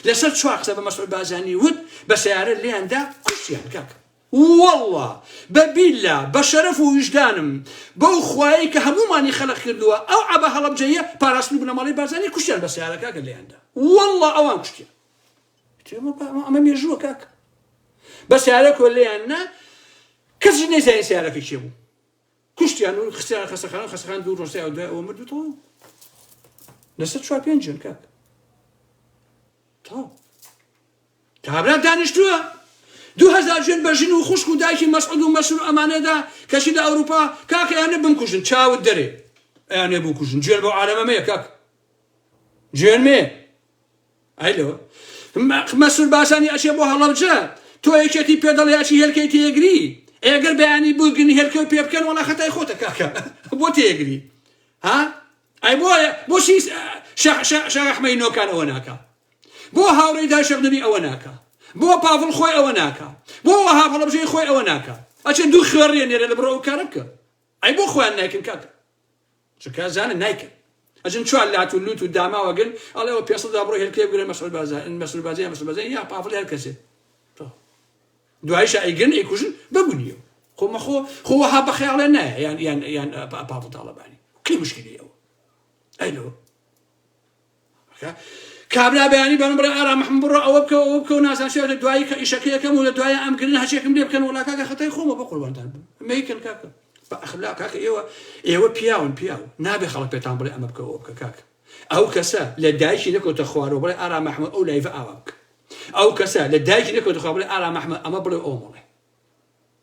لسه شو حسب مسؤول بازاني ود بس يار اللي عنده كوش يعني كاك والله ببيلا بشرف وجدانم بو خوايك همو ماني خلق كردوا او عبا هلب جايه باراسلو بنا مالي بازاني كوشيان بس يا كاك اللي عنده والله اوان كوشيان ما يجوا كاك بس يارك اللي عندنا كزني زي سيارك يشيبو كوشيان خسخان دور رسا او مدو تو نسيت شو بينجن كاك تو كابلا دانشتوا 2000 جن بجن وخشك ودايكي مسعود ومسؤول أمانة دا كشيد أوروبا كاك يعني بنكوشن تشاو الدري يعني بنكوشن جيل بو عالم مية كاك جيل مية أيلو مسؤول باساني أشياء بو هلا بجا تو أيشتي بيدل ياشي هلكي تيجري أجر بيعني بوجن هلكي بيبكن ولا خطأ خوته كاكا بو تيجري ها أي بو شيء شرح مينو كان أوناكا بو هاوري دا شغنبي أوناكا بو بافل خوي أوناكا بو وهاب هلا بجي خوي أوناكا أشين دو خيرين يرى البرو كاركا أي بو خوي نايكن كاكا شو كازان نايكن أجن شو اللي عتولوت والدعمة وقل الله هو بيصل دابرو هالكيف يقول مسؤول بازين يا بافل هالكسي دو عيشة أيجن أيكوجن ببنيو خو ما خو هاب خيالنا يعني بافل طالباني كل مشكلة يو أيلو كابلا بياني بنبرة أرى محمد برا أو بكو ناس عشان الدواي إشكيه كم ولا دواي أمكن هالشيء ليه بكن ولا كاكا خطأ يخوم بقول وانتان ما يمكن كاكا بأخلاق كاكا إيوه بياو نابي خلق بيتان برا أم بكو كاكا أو كسا لدايش نكو تخوارو برا أرى محمد أو لايف أوك أو كسا لدايش نكو تخوارو برا أرى محمد أما برا أموري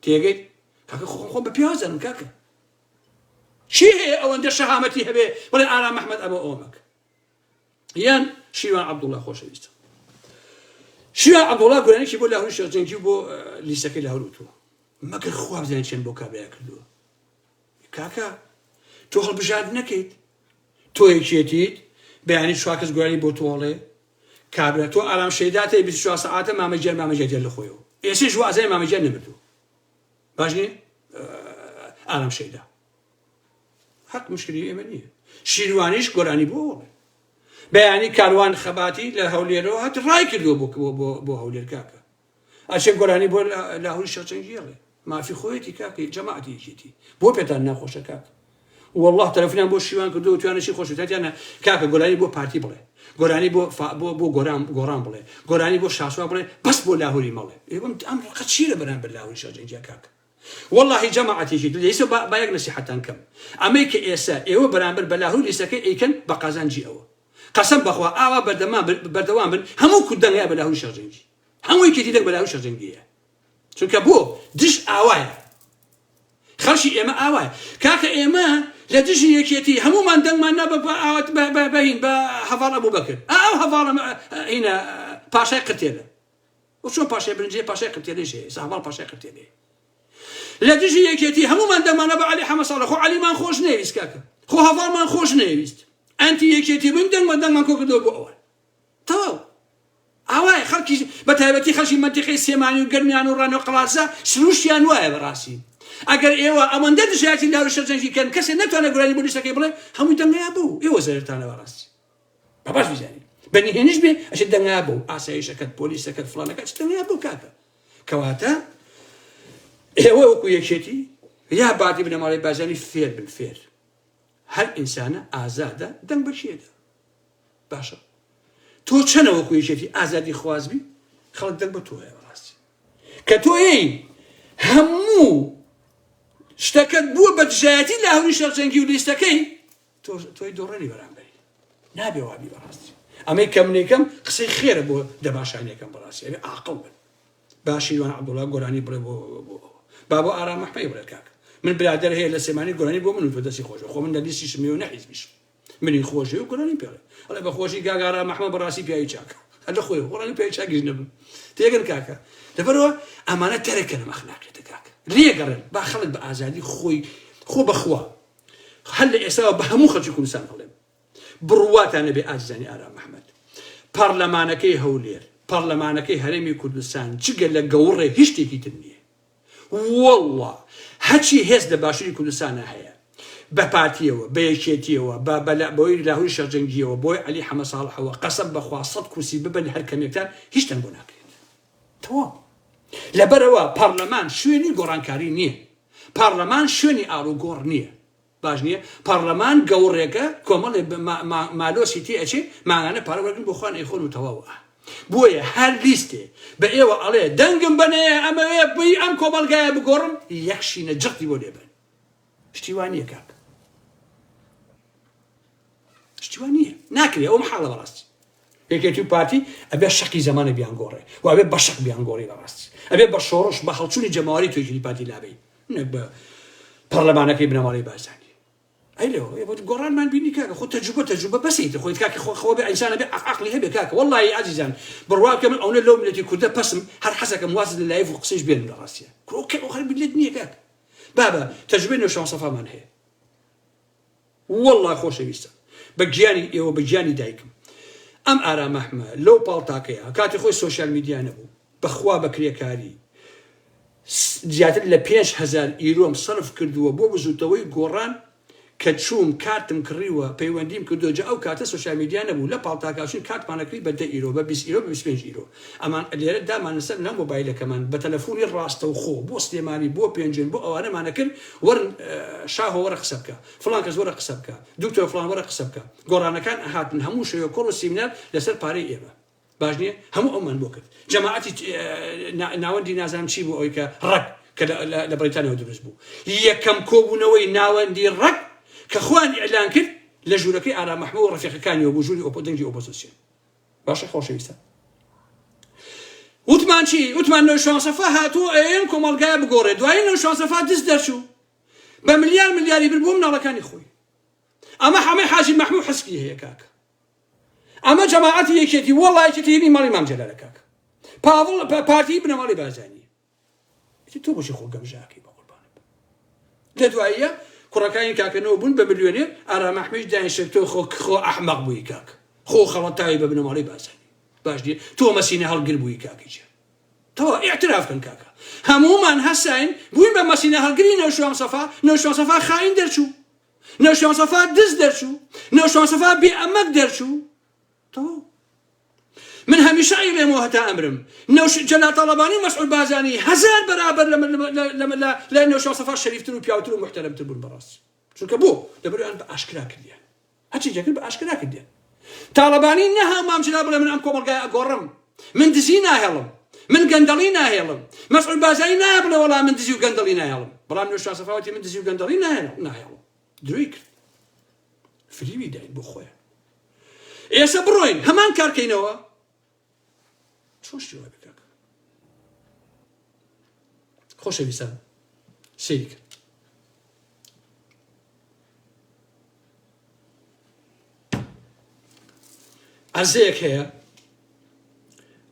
تيجي كاكا خو ببيازن كاكا شيء أو عند شهامتي هبه برا أرى محمد أبو أمك يان شيوان عبد الله خوش ويست شيوان عبد الله قال لك يقول له الشيخ جنجيبو لسكي له روتو ما كان خواب زين شن بو كابلا كله كاكا تو هل بجاد نكيت تو يكيتيت بيعني شواكس قالي بوتولي كابلا تو علام شيداتي 24 ساعه ما مجال ديال خويو يسي جوا زي ما مجال نبدو باجني علام شيدا حق مشكله يمنيه شيروانيش قراني بو بيعني كاروان خباتي لهوليرو هات راي كردو بو هولير كاكا عشان قراني بو لهول الشرطنجيلي ما في خويتي كاكي جماعتي جيتي بو بيتان ناخوش كاكا والله تلفنان بو شيوان كردو تو انا شي خوش تاتي انا كاكا قراني بو بارتي بله قراني بو غوران بله قراني بو شاسوا بله بس بو لهولي ماله يبم امر قشيره بران بالله الشرطنجي كاكا والله جماعتي جيت ليس بايق نصيحه كم امريكا ايسا ايو بران بالله لسكي ايكن بقازانجي او قسم بخوا آوا بردوام بن همو كدن يا بلاهو شرجنجي همو يكتي دك بلاهو شرجنجي شو كبو دش آوايا خرشي إما آوايا كاكا إما لدش يكتي همو من دن ما نبى آوات بهين بحفار أبو بكر أو حفار هنا باشا قتيله وشو باشا برنجي باشا قتيله شيء صحبال باشا قتيله لدش يكتي همو من دن ما نبى علي حمص الله خو علي ما خوش نيفيس كاكا خو حفار ما خوش نيفيست أنت يكتي بندن ودن ما كوكدو بأول تمام أواي خلكي بتهبتي خلشي منطقة سيماني وقرميان ورانو قراسة سلوشيان واي براسي أجر إيوه أمان دد شيء اللي هو الشرطنجي كان كسر نتو أنا قراني بوليس كيبله هم يدنا أبو إيوه زرتنا براسي باباش بيجاني بني هنيش بي أشد دنا أبو عسايش أكد بوليس أكد فلان أكد دنا أبو كاكا كواتا إيوه وكو يكشتي يا بعدي بنا مالي بازاني فير بالفير هەر ئینسانە ئازادە دەنگ بەشێدا باشە تۆ چەنەوە کوێشێتی ئازادی خوازبی خەڵک دەنگ بە تۆ هەیە ڕاستی کە تۆ هەموو شتەکەت بووە بە دژایەتی لە هەوری شەڕجەنگی و لیستەکەی تۆی دۆڕەنی بەرامبەری نابێ وابی بەڕاستی ئەمەی کەمنێکەم قسەی خێرە بۆ دەباشانیەکەم بەڕاستی ئەبێ عاقڵ بن باشیوان عەبدوڵڵا گۆرانی بڵێ بۆ بۆ ئارام مەحمەدی بڵێ کاکە من برادر هەیە لە سێمانی گۆرانی بۆ من و تۆ دەستی خۆشە خۆ من لە لیستی شمێ و نەحیزبیشم منی خۆشی و گۆرانی پێڵێ ئەڵێ بە خۆشی گاگا ئارام مەحمەد بەڕاستی پیاوی چاکە هەر لە خۆی گۆرانی پیاوی چاکیش نەبم تێگەن کاکە لەبەرەوە ئەمانە تەرەکەنە ئەخلاقیەتە کاکە لێگەڕن با خەڵک بە ئازادی خۆی خۆ بەخوا هەر لە ئێستاوە بە هەموو خەڵکی کوردستان هەڵێم بڕواتانە بێ ئازیزانی ئارام مەحمەد پەرلەمانەکەی هەولێر پەرلەمانەکەی هەرێمی کوردستان جگە لە گەوڕێ هیچ شتێکی تر نییە والله هەچی هێز لە باشووری کوردستانە هەیە بە پارتیەوە بە یەکێتیەوە بۆی لاهوری شەڕجەنگیەوە بۆی عەلی حەمە ساڵحەوە قەسەم بەخوا 100 کورسی ببن هەر کەمێکتان هیچتان بۆ ناکرێت تەواو لەبەرەوە پەرلەمان شوێنی گۆڕانکاری نییە پەرلەمان شوێنی ئاڵوگۆڕ نییە باش نییە پەرلەمان گەوڕێکە کۆمەڵێ مالۆسی تێ ئەچێ ماگانە پارە وەرگن بۆ خوان ئەیخۆن و تەواوە بۆیە هەر لیستێ بە ئێوە ئەڵێ دەنگم بنەیە ئەمەوێ بووی ئەم کۆمەلگایە بگۆڕم یەکشینە جەقتی بۆ لێبن شتی وان نییە کاک شتی وان نییە ناکرێ ئەوم حاڵە بەڕاستی یەکێتی و پارتی ئەبێ شەقی زەمانە بیانگۆڕێ و ئەبێ بە شەق بیانگۆڕی بەڕاستی ئەبێ بە شۆڕش بە هەڵچوونی جەماوەری توێژی پارتی لابێ نەک بە پەرلەمانەکەی بنەماڵەی بارزانی ئەی لێەوە گۆڕانمان بینی کاکە خۆ تەجروبە بەسیتە خۆیت کاکە خۆ بێ ئینسانە بێ عەقڵی هەبێ کاکە وەڵڵی عەزیزان بڕوا بکە من ئەوەنە لەو ملەتی کوردە پەسم هەر حەزەکەم وازت لە لایڤ و قسەیش بێنم لە ڕاستیە کۆکە ئەو خەڵک لێت نییە کاکە بابە تەجروبەی نێوشەوان سەفامان هەیە وەڵڵی خۆشەویستە بە گیانی ئێوە بە گیانی دایکم ئەم ئارام مەحمەد لەو پاڵتاکەیە کاتی خۆی سۆشیال میدیا نەبوو بەخوا بە کرێکاری زیاتر لە 5,000 ئیرۆم سەرف کردووە بۆ بزوتەوەی گۆڕان کە چووم کارتم کڕیوە پەیوەندیم کردو جا ئەو کاتە سۆشیال میدیا نەبوو لە پاڵتاکاشین کارتمانەکەی بە 10 ئیرۆ بە 20 ئیرۆ بە 25 ئیرۆ ئەمان لێرە دامان لەسەر لە مۆبایلەکەمان بە تەلەفۆنی ڕاستە و خۆ بۆ سلێمانی بۆ پێنجێن بۆ ئەوانەمانە کرد وەرن شاهۆ وەرە قسە بکە فڵان کەس وەرە قسە بکە دوکتۆر فڵان وەرە قسە بکە گۆڕانەکان هاتن هەموو شەوە کۆڕ و سیمینار لەسەر پارەی ئێمە باش نییە هەموو ئەومان بۆ کرد جەماعەتی ناوەندی نازانم چی بوو ئەوەی کە ڕەک کە لە بەریتانیاوە دروست بوو یەکەم کۆبوونەوەی ناوەندی ڕەک کە خوان ئیعلان کرد لە ژوورەکەی ئارام مەحمەد و ڕەفیقەکانیەوە بۆ ژووری دەنگی ئۆپۆزیسیۆن باشە خۆشەویستە وتمان چی وتمان نەوشەوان سەفا هاتووە ئێن کۆمەڵگایە بگۆڕێ دوایی نەوشەوان سەفا دەست دەرچوو بە ملیاری بر بۆ مناڵەکانی خۆی ئەمە هەمەی حاجی مەحموود حەسکی هەیە کاکە ئەمە جەماعەتی یەکێتی وەڵڵی یەکێتی هێنی ماڵی مام جەلالە کاکە پارتی بنەماڵی بازانی تۆ بۆچی خۆ گەمژاکەی بە قوربانت لە دواییە کوڕەکانی کاکەنەوە بوون بە ملیۆنێر ئارام مەحمەد دانیشت تۆ خۆ ئەحمەق بووی کاکە خۆ خەڵەتاوی بە بنەماڵی بازانی باش نییە تۆ مەسینە هەڵگر بووی کاکیجە تەوا ئیعتراف کەن کاکە هەموومان هەساین بووین بە مەسینە هەڵگری نەوشەوان سەفا خاین دەرچوو نەوشەوان سەفا دز دەرچوو نەوشەوان سەفا بێ ئەمەک دەرچوو تەواو من هەمیشە ئەیڵێمەوە هەتا ئەمرم جەلال تەڵەبانی و مەسعود بازانی 1000 بەرابەر لە نەوشەوان سەفا شەریفتر و پیاوتر و محتەرەمتر بوون بەڕاستی چونکە بۆ لەبەرەوەیان بە ئاشکرا کردیان هەرچی جێکرد بە ئاشکرا کردیان تاڵەبانی نەها مام جەلال بڵێ من ئەم کۆمەڵگایە ئەگۆڕم من دزی ناهێڵم من گەندەڵی ناهێڵم مەسعود بازانی نایە بڵێ وەڵام من دزی و گەندەڵی ناهێڵم بەڵام نەوشەوان سەفا وتی من دزی و گەندەڵی ناهێڵم دروی کرد فریوی داین بۆ خۆیان ئێستا بڕۆین هەمان کارکەینەوە چۆن شتی وای بکاکە خۆشەویستان سەیری کرد عەرزەیەک هەیە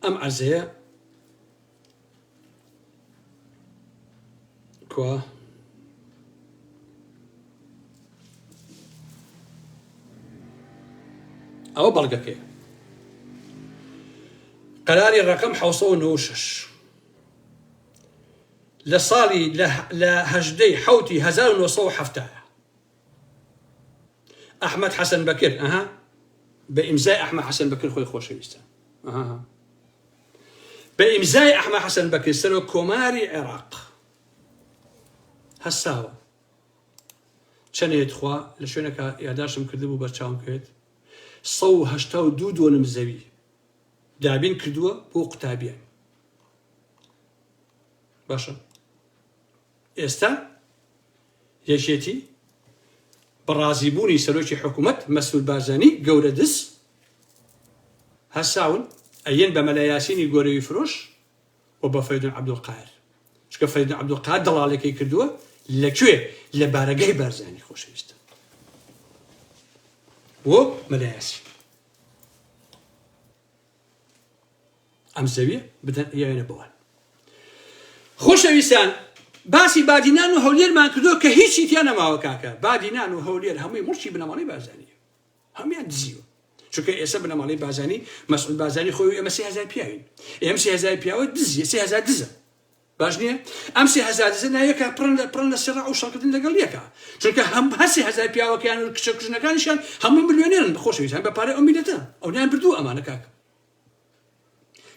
ئەم عەرزەیە کوا ئەوە بەڵگەکەیە قەراری ڕەقەم 796 لە ساڵی لە 1970 ئەحمەد حەسەن بەکر بە ئیمزای ئەحمەد حەسەن بەکر خۆی خۆشەویستە بە ئیمزای ئەحمەد حەسەن بەکر سەرۆک کۆماری عێراق هەساوە چەندێت خوا لە شوێنەکە یاداشم کردبوو بەرچاوم کرد 182 دۆنم زەوی دابین کردووە بۆ قوتابیان باشە ئێستا یەکێتی بەڕازیبوونی سەرۆکی حکوومەت مەسعود بارزانی گەورە دەست هەساون ئەیەن بە مەلا یاسینی گۆرەوی فرۆش و بە فەریدون عەبدولقاهیر چکە فەریدون عەبدولقاهیر دەڵاڵێکی کردووە لەکوێ لە بارەگای بارزانی خۆشەویستە بۆ مەلا یاسین ئەم زەویە بدەن یاوێنە بەوان خۆشەویستان باسی بادینان و هەولێرمان کردووە کە هیچی تیا نەماوە کاکە بادینان و هەولێر هەمووی مڵکی بنەماڵەی بارزانیە هەمویان دزیوە چونکە ئێستا بنەماڵەی بارزانی مەسعود بارزانی خۆی ئێمە 3000 پیاوین ئێمە 3000 پیاوە دزیە 3000 دزە باش نییە ئەم 3000 دزە نایەکە پڕن لە سێڕا و شەڵکردن لەگەڵ یەکە چونکە هەم 3000 پیاوەکەیان و کچە کوژنەکانیشیان هەمووی ملیۆنێرن بەخۆشەویستان بە پارەی ئەو میلەتە ئەو نیان بردووە ئەمانە کاکە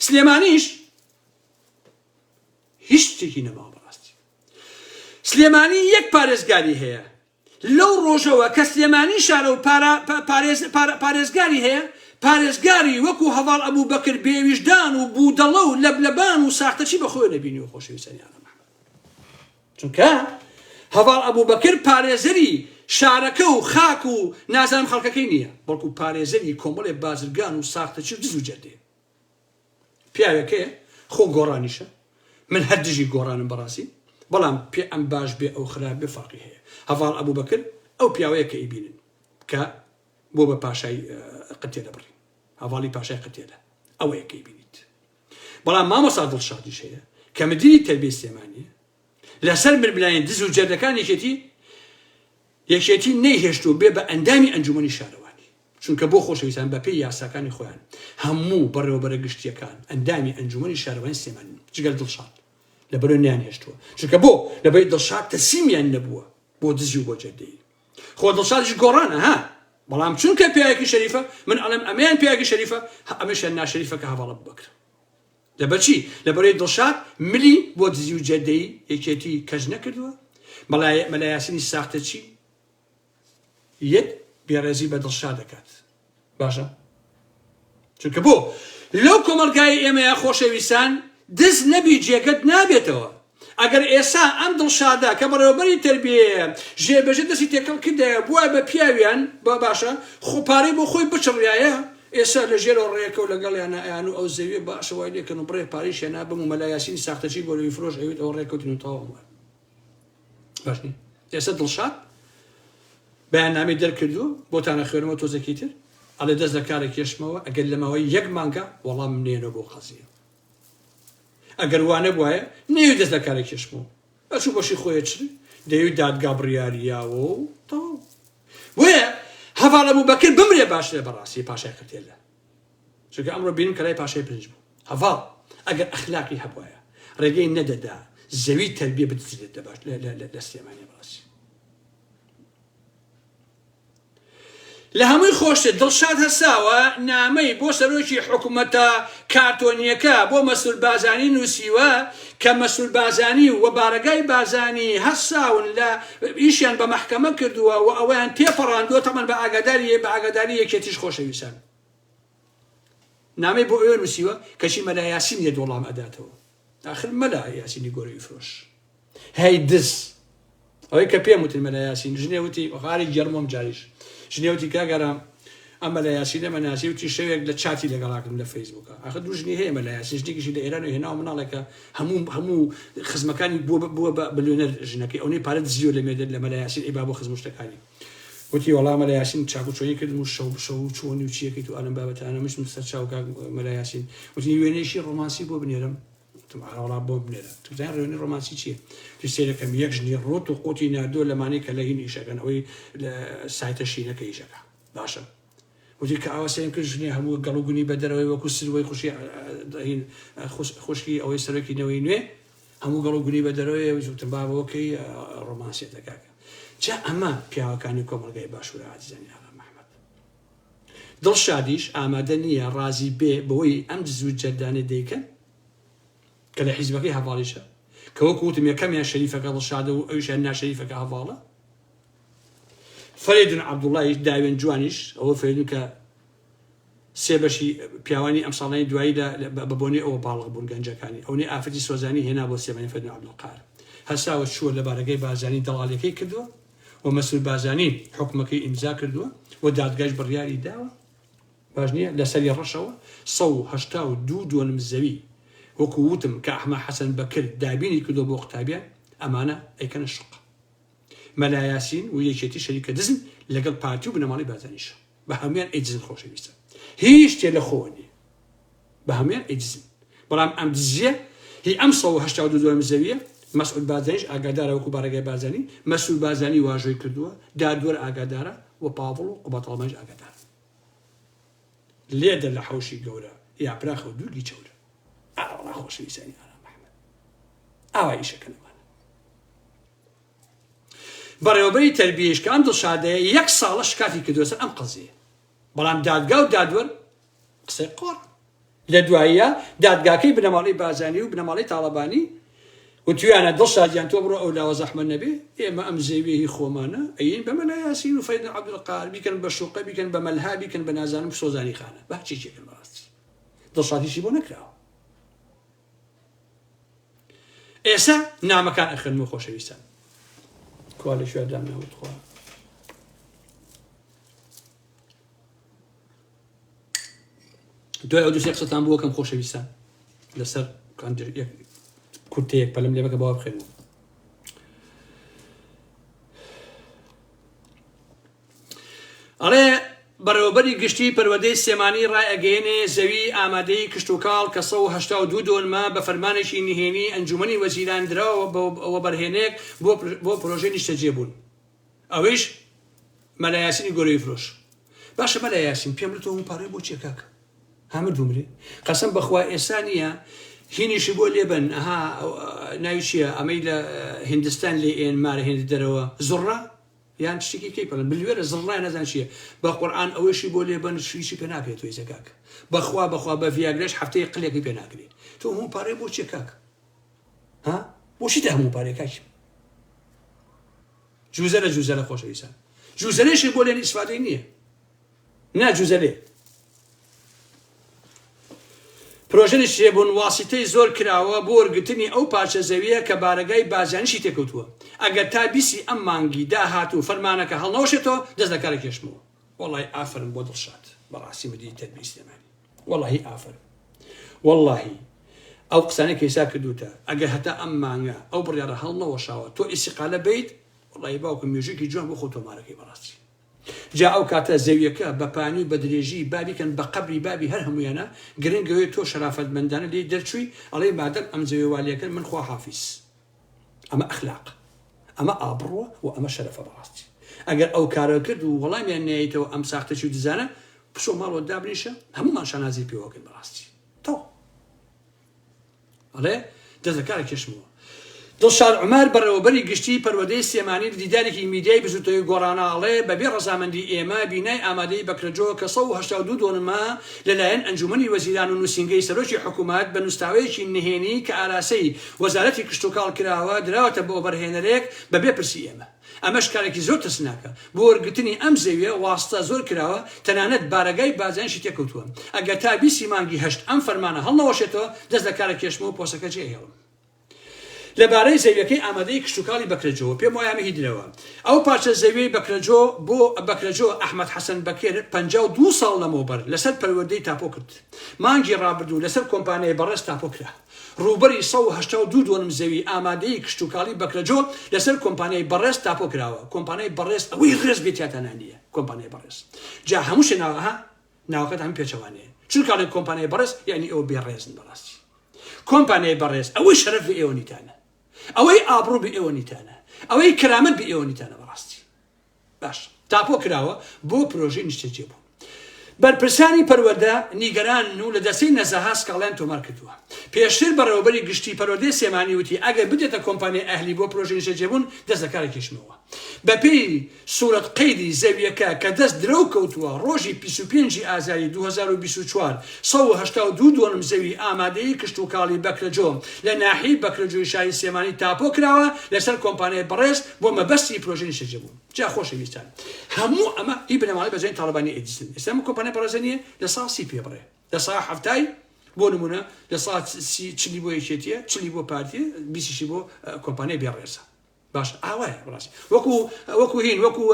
سلێمانیش هیچ شتێکی نەماوە بەڕاستی سلێمانی یەک پارێزگاری هەیە لەو ڕۆژەوە کە سلێمانی شارە و پارێزگاری هەیە پارێزگاری وەکو هەڤاڵ ئەبوو بەکر بێویژدان و بوودەڵە و لەبلەبان و ساختەچی بەخۆی نەبینی و خۆشەویستانیانە چونکە هەڤاڵ ئەبوو بەکر پارێزەری شارەکە و خاک و نازانم خەڵکەکەی نییە بەڵکو پارێزەری کۆمەڵێ بازرگان و ساختەچی و دز و جەردێ پیاوێکەیە خۆ گۆڕانیشە من هەر دژی گۆڕانم بەڕاستی بەڵام پێ ئەم باش بێ ئەو خراپ بێ فەرقی هەیە هەڤاڵ ئەبوو بەکر ئەو پیاوەیە کە ئیبینن کە بۆ بە پاشای قتێلە بڕی هەڤاڵی پاشای قتێلە ئەوەیە کە ئیبینیت بەڵام مامۆستا دڵشادیش هەیە کە مدیری تەربیە سلێمانیە لەسەر بربلایەن دز و جەردەکان یەکێتی نەیهێشتووە بێ بە ئەندامی ئەنجومەنی شارەوانی چونکە بۆ خۆشەویستان بە پێی یاساکانی خۆیان هەموو بەڕێوەبەرە گشتیەکان ئەندامی ئەنجومەنی شارەوانی سلێمانی جگەل دڵشاد لەبەرەوەی نیانهێشتووە چونکە بۆ لەبەری دڵشاد تەسیمیان نەبووە بۆ دزی و بۆ جەردەی خۆ دڵشادیش گۆڕانە ها بەڵام چونکە پیاوێکی شەریفە من ئەڵێم ئەمەیان پیاوێکی شەریفە ئەمەشیان ناشەریفە کە هەڤاڵ ئەبوو بەکر لەبەرچی لەبەرەوەی دڵشاد ملی بۆ دزی و جەردەی یەکێتی کەژ نەکردووە مەلا یاسینی ساختەچی یەک بێڕێزی بە دڵشاد دەکات باشە چونکە بۆ لەو کۆمەلگای ئێمەیە خۆشەویستان دز نەبی جێگەت نابێتەوە ئەگەر ئێستا ئەم دڵشادا کە بەڕێوەبەری تەربیە ژێبەژە دەستی تێکەڵ کردایە بووە بە پیاویان بە باشە خۆپارەی بۆ خۆی بچڕیایە ئێستا لە ژێرەوە ڕێەکە و لەگەڵیانە ئەیان و ئەو زەویە باشە وای لێکەن و بڕێ پارەیشیان بم و مەلا یاسینی ساختەچی گۆرەوی فرۆش ئەوێت ئەوە ڕێکەوتین و تەواو باش نی ئێستا دڵشاد بەیاننامەی دەرکردووە بۆتانە خوێنەوە تۆزێکی تر ئەڵێ دەست لە کارێک کێشمەوە ئەگەر لەمەوەی یەک مانگە وەڵام نێنە بۆ قەزیە ئەگەر وانە بواە نەوێت دەست لە کارێک کێشمەوە ئەچوو بەشی خۆیە چ دەیوی دادگا بڕیاریاوە و تەواو وەیە هەڤاڵ ئەبوو بەکر بمرێ باش لێ بەڕاستی پاشای قتێلە چونکە ئەمڕۆ بینم کە لای پاشای پرنج بوو هەڤاڵ ئەگەر ئەخلاقی هەبوایە ڕێگەی نەدەدا زەوی تەربیە بدزرێتە باش لە سلێمانی بەڕاستی لە هەمووی خۆشتە دڵشاد هەساوە نامەی بۆ سەرۆکی حکوومەتە کارتۆنیەکە بۆ مەسعود بارزانی نووسیوە کە مەسعود بارزانی و بارەگای بارزانی هەساون لە ئیشیان بە مەحکەمە کردووە و ئەویان تێپەڕاندووە تەمەن بە ئاگاداری یەکێتیش خۆشەویستان نامەی بۆ ئێوە نووسیوە کەچی مەلا یاسین لێ وەڵام ئەداتەوە ئاخر مەلا یاسینی گۆرەوی فرۆش هەی دز ئەوەی کە پێم وتن مەلا یاسین ژنێ وتی غاری گەرمۆم جاریش ژنێوتی کاگەرام ئەم مەلا یاسین لەمە ناسی وتی شەوێک لە چاتی لەگەڵاکردم لە فەیسبووکە ئاخر دوو ژنی هەیە مەلا یاسین ژنێکیشی لە ئێران و هێناوە مناڵێکە هەموو خزمەکانی بووە بە بلیۆنەر ژنەکەی ئەوەی پارەت زیۆ لە مێدە لە مەلا یاسین ئەی با بۆ خزم شتەکانی وتی وەڵام مەلا یاسین چاکوچۆیی کردم و شەو چۆنی و چیەکەی تو ئالم بابەتانە مشتم سەر چاو مەلا یاسین وتی وێنەیەشی ڕۆمانسی بۆ بنێرم وڵا بۆ بنێرە توزان ڕێنی ڕۆمانسی چییە توی سێرەکەم یەک ژنی ڕۆت و قوتی نردووە لەمانەی کە لە هین ئیشەکەن ئەوەی لە سایتە شینەکە ئیشەکە باشە وتی کە ئاواسەیان کرد ژنی هەموو گەڵوگونی بە دەرەوەی وەکو سروەی خوشکی ئەوەی سەرۆکی نەوەی نوێ هەموو گەڵوگونی بە دەرەوەی وتم بابەوەکەی ڕۆمانسیێتە کاکە جا ئەمە پیاوەکانی کۆمەلگای باشوورە عزیزانی ئاغا محەممەد دڵشادیش ئامادە نییە ڕازی بێ بەوەی ئەم زوو جەردانە دەیکەن کە لە حیزبەکەی هەڤاڵیشە کە وەکو وتم یەکەمیان شەریفەکە دڵشادە و ئەویشیان ناشەریفەکە هەڤاڵە فريد عبد الله داوين جوانيش هو فريد ك سيبشي بيواني ام صالين دوایدا ببوني او بالغ بون گنجکانی او ني افتی سوزاني هنا بو سيماني فريد عبد القاهر هسا وشو لبارگي بازاني دلالكي كردو ومسؤول بازاني حكمكي امضاء كردو ودادگاش برياري داوا باجنيه لسري الرشوه صو هشتاو دون مزوي وكوتم كاحمد حسن بكر دابيني كدو بو قتابيا امانه اي كان الشقه ملا ياسين ويشتي شركه دزن لقل بارتي وبنمالي بازانيش بهميان اجزن خوشي بيست هيش تلخوني بهميان اجزن برام ام دزيه هي ام صو هشتاو دون مزويه مسؤول بازانيش اقاداره وكو بارغي بازاني مسؤول بازاني واجوي كردو دادور اقاداره وبافلو وبطلماج اقاداره ليه دل حوشي قورا يا براخو دوغي تشورا الله خوش لساني انا محمد اوعيش كلام بريوبري تربيش كان دل شاده يك صاله شكاتي كدوس ام قضيه بلام دادقا ودادور قصي قور لدوايا دادقاكي بنمالي بازاني وبنمالي طالباني وتيانا دل شاده انتو برو اولا وزحمه النبي اما امزيبيه خومانا اين بملا ياسين وفيد عبد القاهر بيكن بشوقه بيكن بملها بيكن بنازان بسوزاني خانه بحكي شيء المراس دل شادي شي بو نكراو إيسا نعم كان أخر مخوش بيسان كوالي شو أدامنا وتخوا دو عودو سيقصة تنبوه كم خوش بيسان لسر كان كورتيك بلم لي بك بواب خير عليه بەڕێوەبەری گشتی پەروەردەی سێمانی ڕائەگەیەنێ زەوی ئامادەی کشتوکاڵ کە 1970 دۆنما بە فەرمانێکی نهێنی ئەنجومەنی وەزیران درراوە بۆ بەرهێنێک بۆ پرۆژەی نیشتەجێبوون ئەوەیش مەلا یاسینی گۆرەوی فرۆش باشە مەلا یاسین پێم بڵێ تۆ هەموو پارەی بۆ چییە کاکە هەموو دومرێ قەسەم بەخوا ئێستا نییە هینیشی بۆ لێبن ئەها ناوی چییە ئەمەی لە هیندستان لێ ئێن مارە هێند دەرەوە زوڕە یان شتێکی کەی پەڵن بلوێرە زڵڕای نەزان چییە بە قورئان ئەوەشی بۆ لێبن شیشی پێ ناکرێت تۆی زەکاک بەخوا بە ڤیاگرەش هەفتەی قلێکی پێ ناکرێت تۆ هەموو پارەی بۆ چییە کاک ها بۆچی تە هەموو پارەی کاکی جوزەرە خۆشەویستان جوزەرێشی بۆ لێن ئیسفادەی نییە نا جوزەرێ پرۆژەی شێبوون واسیتەی زۆر کراوە بۆ وەرگرتنی ئەو پارچە زەویە کە بارگای بازانیشی تێکەوتووە ئەگەر تا بیسی ئەم مانگی داهاتوو فەرمانەکە هەڵنەوەشێتەوە دەست لە کارە کێشمەوە وەڵڵی ئافرم بۆ دڵشاد بەڕاستی مدیری تەربیە سلێمانی وەڵڵی ئافرم وەڵڵی ئەو قسانە کەیسا کردوتە ئەگەر هەتا ئەم مانگە ئەو بڕیارە هەڵنەوەشاوە تۆ ئیسیقالە بیت وەڵڵی باوکم مێژوویەکی جوان بۆ خۆ تۆمارەکەی بەڕاستی جا ئەو کاتە زەویەکە بە پانی و بە درێژی بابیکەن بە قەبری بابی هەر هەمویانە گرنگەوەی تۆ شەرافەتمەندانە لێ دەرچووی ئەڵێ مادەم ئەم زەوی والیەکەن من خوا حافیز ئەمە ئەخلاق ئەمە ئابڕوە و ئەمە شەرەفە بەڕاستی ئەگەر ئەو کارە کرد و وەڵامیان نایێتەوە ئەم ساختەی و دزانە پشۆ ماڵەوە دابنیشە هەمومان شانازی پێوەکەن بەڕاستی تۆ ئەڵێ دەست لە کارە کێشمەوە دڵشاد عومەر بەڕێوەبەری گشتی پەروەردەی سێمانی دیدارێکی میدیای بزوتەوەی گۆڕاناڵێ بەبێ ڕەزامەندی ئێمە بینای ئامادەی بەکرەجۆ کە 1970 دۆنما لەلایەن ئەنجومەنی وەزیران و نووسینگەی سەرۆکی حکوومەت بە نووساوەیەکی نهێنی کە ئاراسەی وەزارەتی کشتوکاڵ کراوە دراوەتە بۆ بەرهێنەرێک بەبێ پرسی ئێمە ئەمەش کارێکی زۆر تەسناکە بۆ وەرگرتنی ئەم زەویە واستە زۆر کراوە تەنانەت بارگای بازانیشی تێکەوتووە ئەگەر تا بیسی مانگی هەشت ئەم فەرمانە هەڵنەوەشێتەوە دەست لە کارە کێشمەوە پۆسەکە جێهێڵم لەبارەی زەویەکەی ئامادەی کشتوکاڵی بەکرەجۆ پێم وایە هیدرەوە ئەو پارچە زەویەی بەکرەجۆ بۆ بەکرەجۆ ئەحمەد حەسەن بەکر 52 ساڵ لەمەوبەر لەسەر پەروەردەی تاپۆ کرد مانگی ڕابردوو لەسەر کۆمپانیای بەڕێز تاپۆ کرا ڕووبەری 1970 دۆنم زەوی ئامادەی کشتوکاڵی بەکرەجۆ لەسەر کۆمپانیای بەڕێز تاپۆ کراوە کۆمپانیای بەڕێز ئەوەی ڕێز بێتیاتانانیە کۆمپانیای بەڕێز جا هەموو شناوەها ناوەکەت هەم پێچەوانەیە چونکە کۆمپانیای بەڕێز یعنی ئەو بێڕێزن بەڕاستی کۆمپانیای بەڕێز ئەوەی شەرەف بە ئێوە نیتانە ئەوەی ئابڕوو بە ئێوە نیتانە ئەوەی کرامەت بە ئێوە نیتانە بەڕاستی باش تاپۆ کراوە بۆ پرۆژەی نیشتەجێبوون بەرپرسانی پەروەردە نیگەران و لە دەستەی نەزەها سکاڵیان تۆمار کردووە پێشتر بەڕێوەبەری گشتی پەروەردەی سێمانی وتی ئەگەر بدێتە کۆمپانیای ئەهلی بۆ پرۆژەی نیشتەجێبوون دەست لە کارە کێشمەوە بەپێی سوورەت قەیدی زەویەکە کە دەست درەو کەوتووە ڕۆژی 25 ئازاری 2024 182 دۆنم زەوی ئامادەی کشت و کاڵی بەکرەجۆ لە ناحیەی بەکرەجۆی شاری سێمانی تاپۆ کراوە لەسەر کۆمپانیای بەڕێز بۆ مەبەستی پرۆژەی شەجەبوو. جا خۆشەویستان هەموو ئەمە هی بنەماڵی بەجێی تاڵبانی ئێدیسن ئێستا کۆمپانیای بەڕێز نییە لە ساڵ 30 پێ بڕێ لە ساڵ 70 بۆ نمونە لە ساڵ 40 بۆ یەکێتیە 40 بۆ پارتیە 20 بۆ کۆمپانیای بێڕێزە. باش ئاوایە بڕاستی وەکو هین وەکو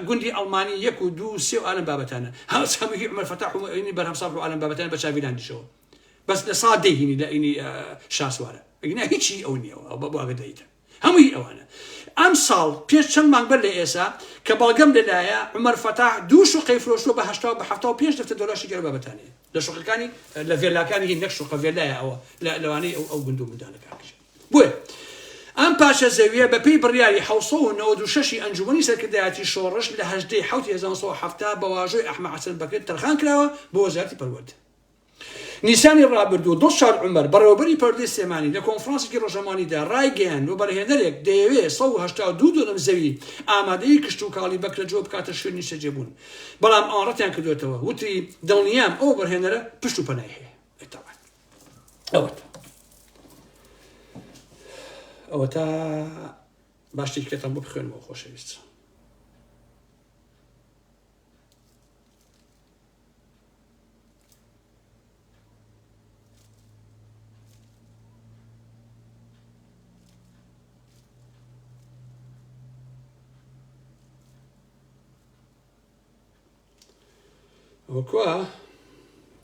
گوندی ئەڵمانی 1 و 2 3 و ئالم بابەتانە هەمووی عومەر فەتاح و بەرهەم ساڵ و ئالم بابەتانە بە چاویلاندیشەوە بەس لە ساڵ دەهینی لە ئینی شاسوارە ئەگەنا هیچی ئەو نییەوە بۆ ئاگدەیتە هەمووی ئەوانە. ئەم ساڵ پێش چەند مانگ بەر لە ئێسا کە بەڵگەم لەلایە عومەر فەتاح 2 شوقەی فرۆشتووە بە 75 دەفتە دۆلاری گەر بابەتانێ لە شوقەکانی لە ڤێلاکانی هین نەک شوقە ڤێلایە ئەوە لەوانەی ئەو گوند و مندانەکانش بۆیە ئەم پاشە زەویە بەپێی بڕیاری 1996 ئەنجومەنی سەرکردایەتی شۆڕش لە 1970 بە واژۆی ئەحمەد حەسەن بەکر تەرخان کراوە بۆ وەزارەتی پەروەردە. نیسانی ڕابردوو دڵشاد عومەر بەڕێوەبەری پەروەردەی سلێمانی لە کۆنفرانسێکی ڕۆژنامەییدا ڕایگەیاند و بەرهێنەرێک دەیەوێت 182 دۆنم زەوی ئامادەی کشت و کاڵی بەکرەجۆ بکاتە شوێنی شەجێبوون بەڵام ئاڕەتیان کردوێتەوە وتی دڵنیام ئەو بەرهێنەرە پشت و پەنای هەیە. ئەوە تا باشی کتێتان بۆ بخوێنەوە خۆشەویست. ئەوە کووە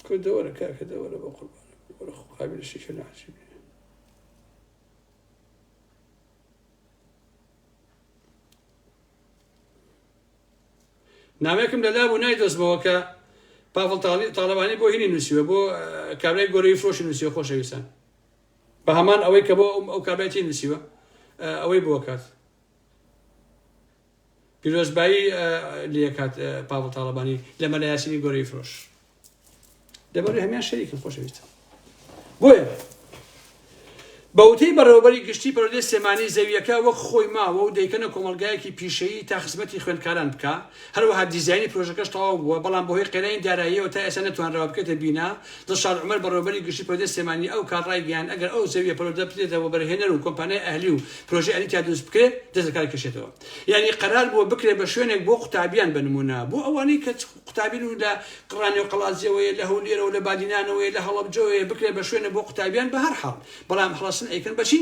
کردەوەرە کاکەدەوەرە بۆ قوربانە قابل شیکە ناحسیبی نامێکم لەلا بوو نایدۆزمەوە کە پاڤڵ تاڵەبانی بۆ هینی نووسیوە بۆ کابرای گۆرەی فرۆشی نووسیوە خۆشەویستان بە هەمان ئەوەی کە بۆ ئەو کابرایەتی نووسیوە ئەوەی بۆ کات پیرۆزبایی لێکات پاڤڵ تاڵەبانی لە مەلایاسینی گۆرەی فرۆش لەبەر هەمیان شەریکن خۆشەویستان. بۆیە بەوتەی بەڕێوەبەری گشتی پەروەردەی سلێمانی زەویەکە وەک خۆی ماوە و دەیکەنە کۆمەڵگایەکی پیشەیی تا خزمەتی خوێندکاران بکە هەروەها دیزاینی پرۆژەکەش تەواو بووە بەڵام بەهۆی قەرەی داراییەوە تا ئێستا نەتوانراوە بکرێتە بینا. دڵشاد عومەر بەڕێوەبەری گشتی پەروەردەی سلێمانی ئەو کارڕای گەیاند ئەگەر ئەو زەویە پەروەردە بدرێتەوە بەرهێنەر و کۆمپانیای ئەهلی و پرۆژەی ئەهلی تا دروست بکرێت دەست لە کار کەشێتەوە. یعنی قەرار بووە بکرێت بە شوێنێک بۆ قوتابیان بنمونە بۆ ئەوانەی کە قوتابین و لە قڕانی و قەڵازیەوەیە لە هەولێرە و لە بادینانەوەی لە هەڵەبجەوەیە بکرێت بە شوێنە بۆ قوتابیان بە هەر حاڵ بەڵام هەڵەسن ئەیکەن بەچی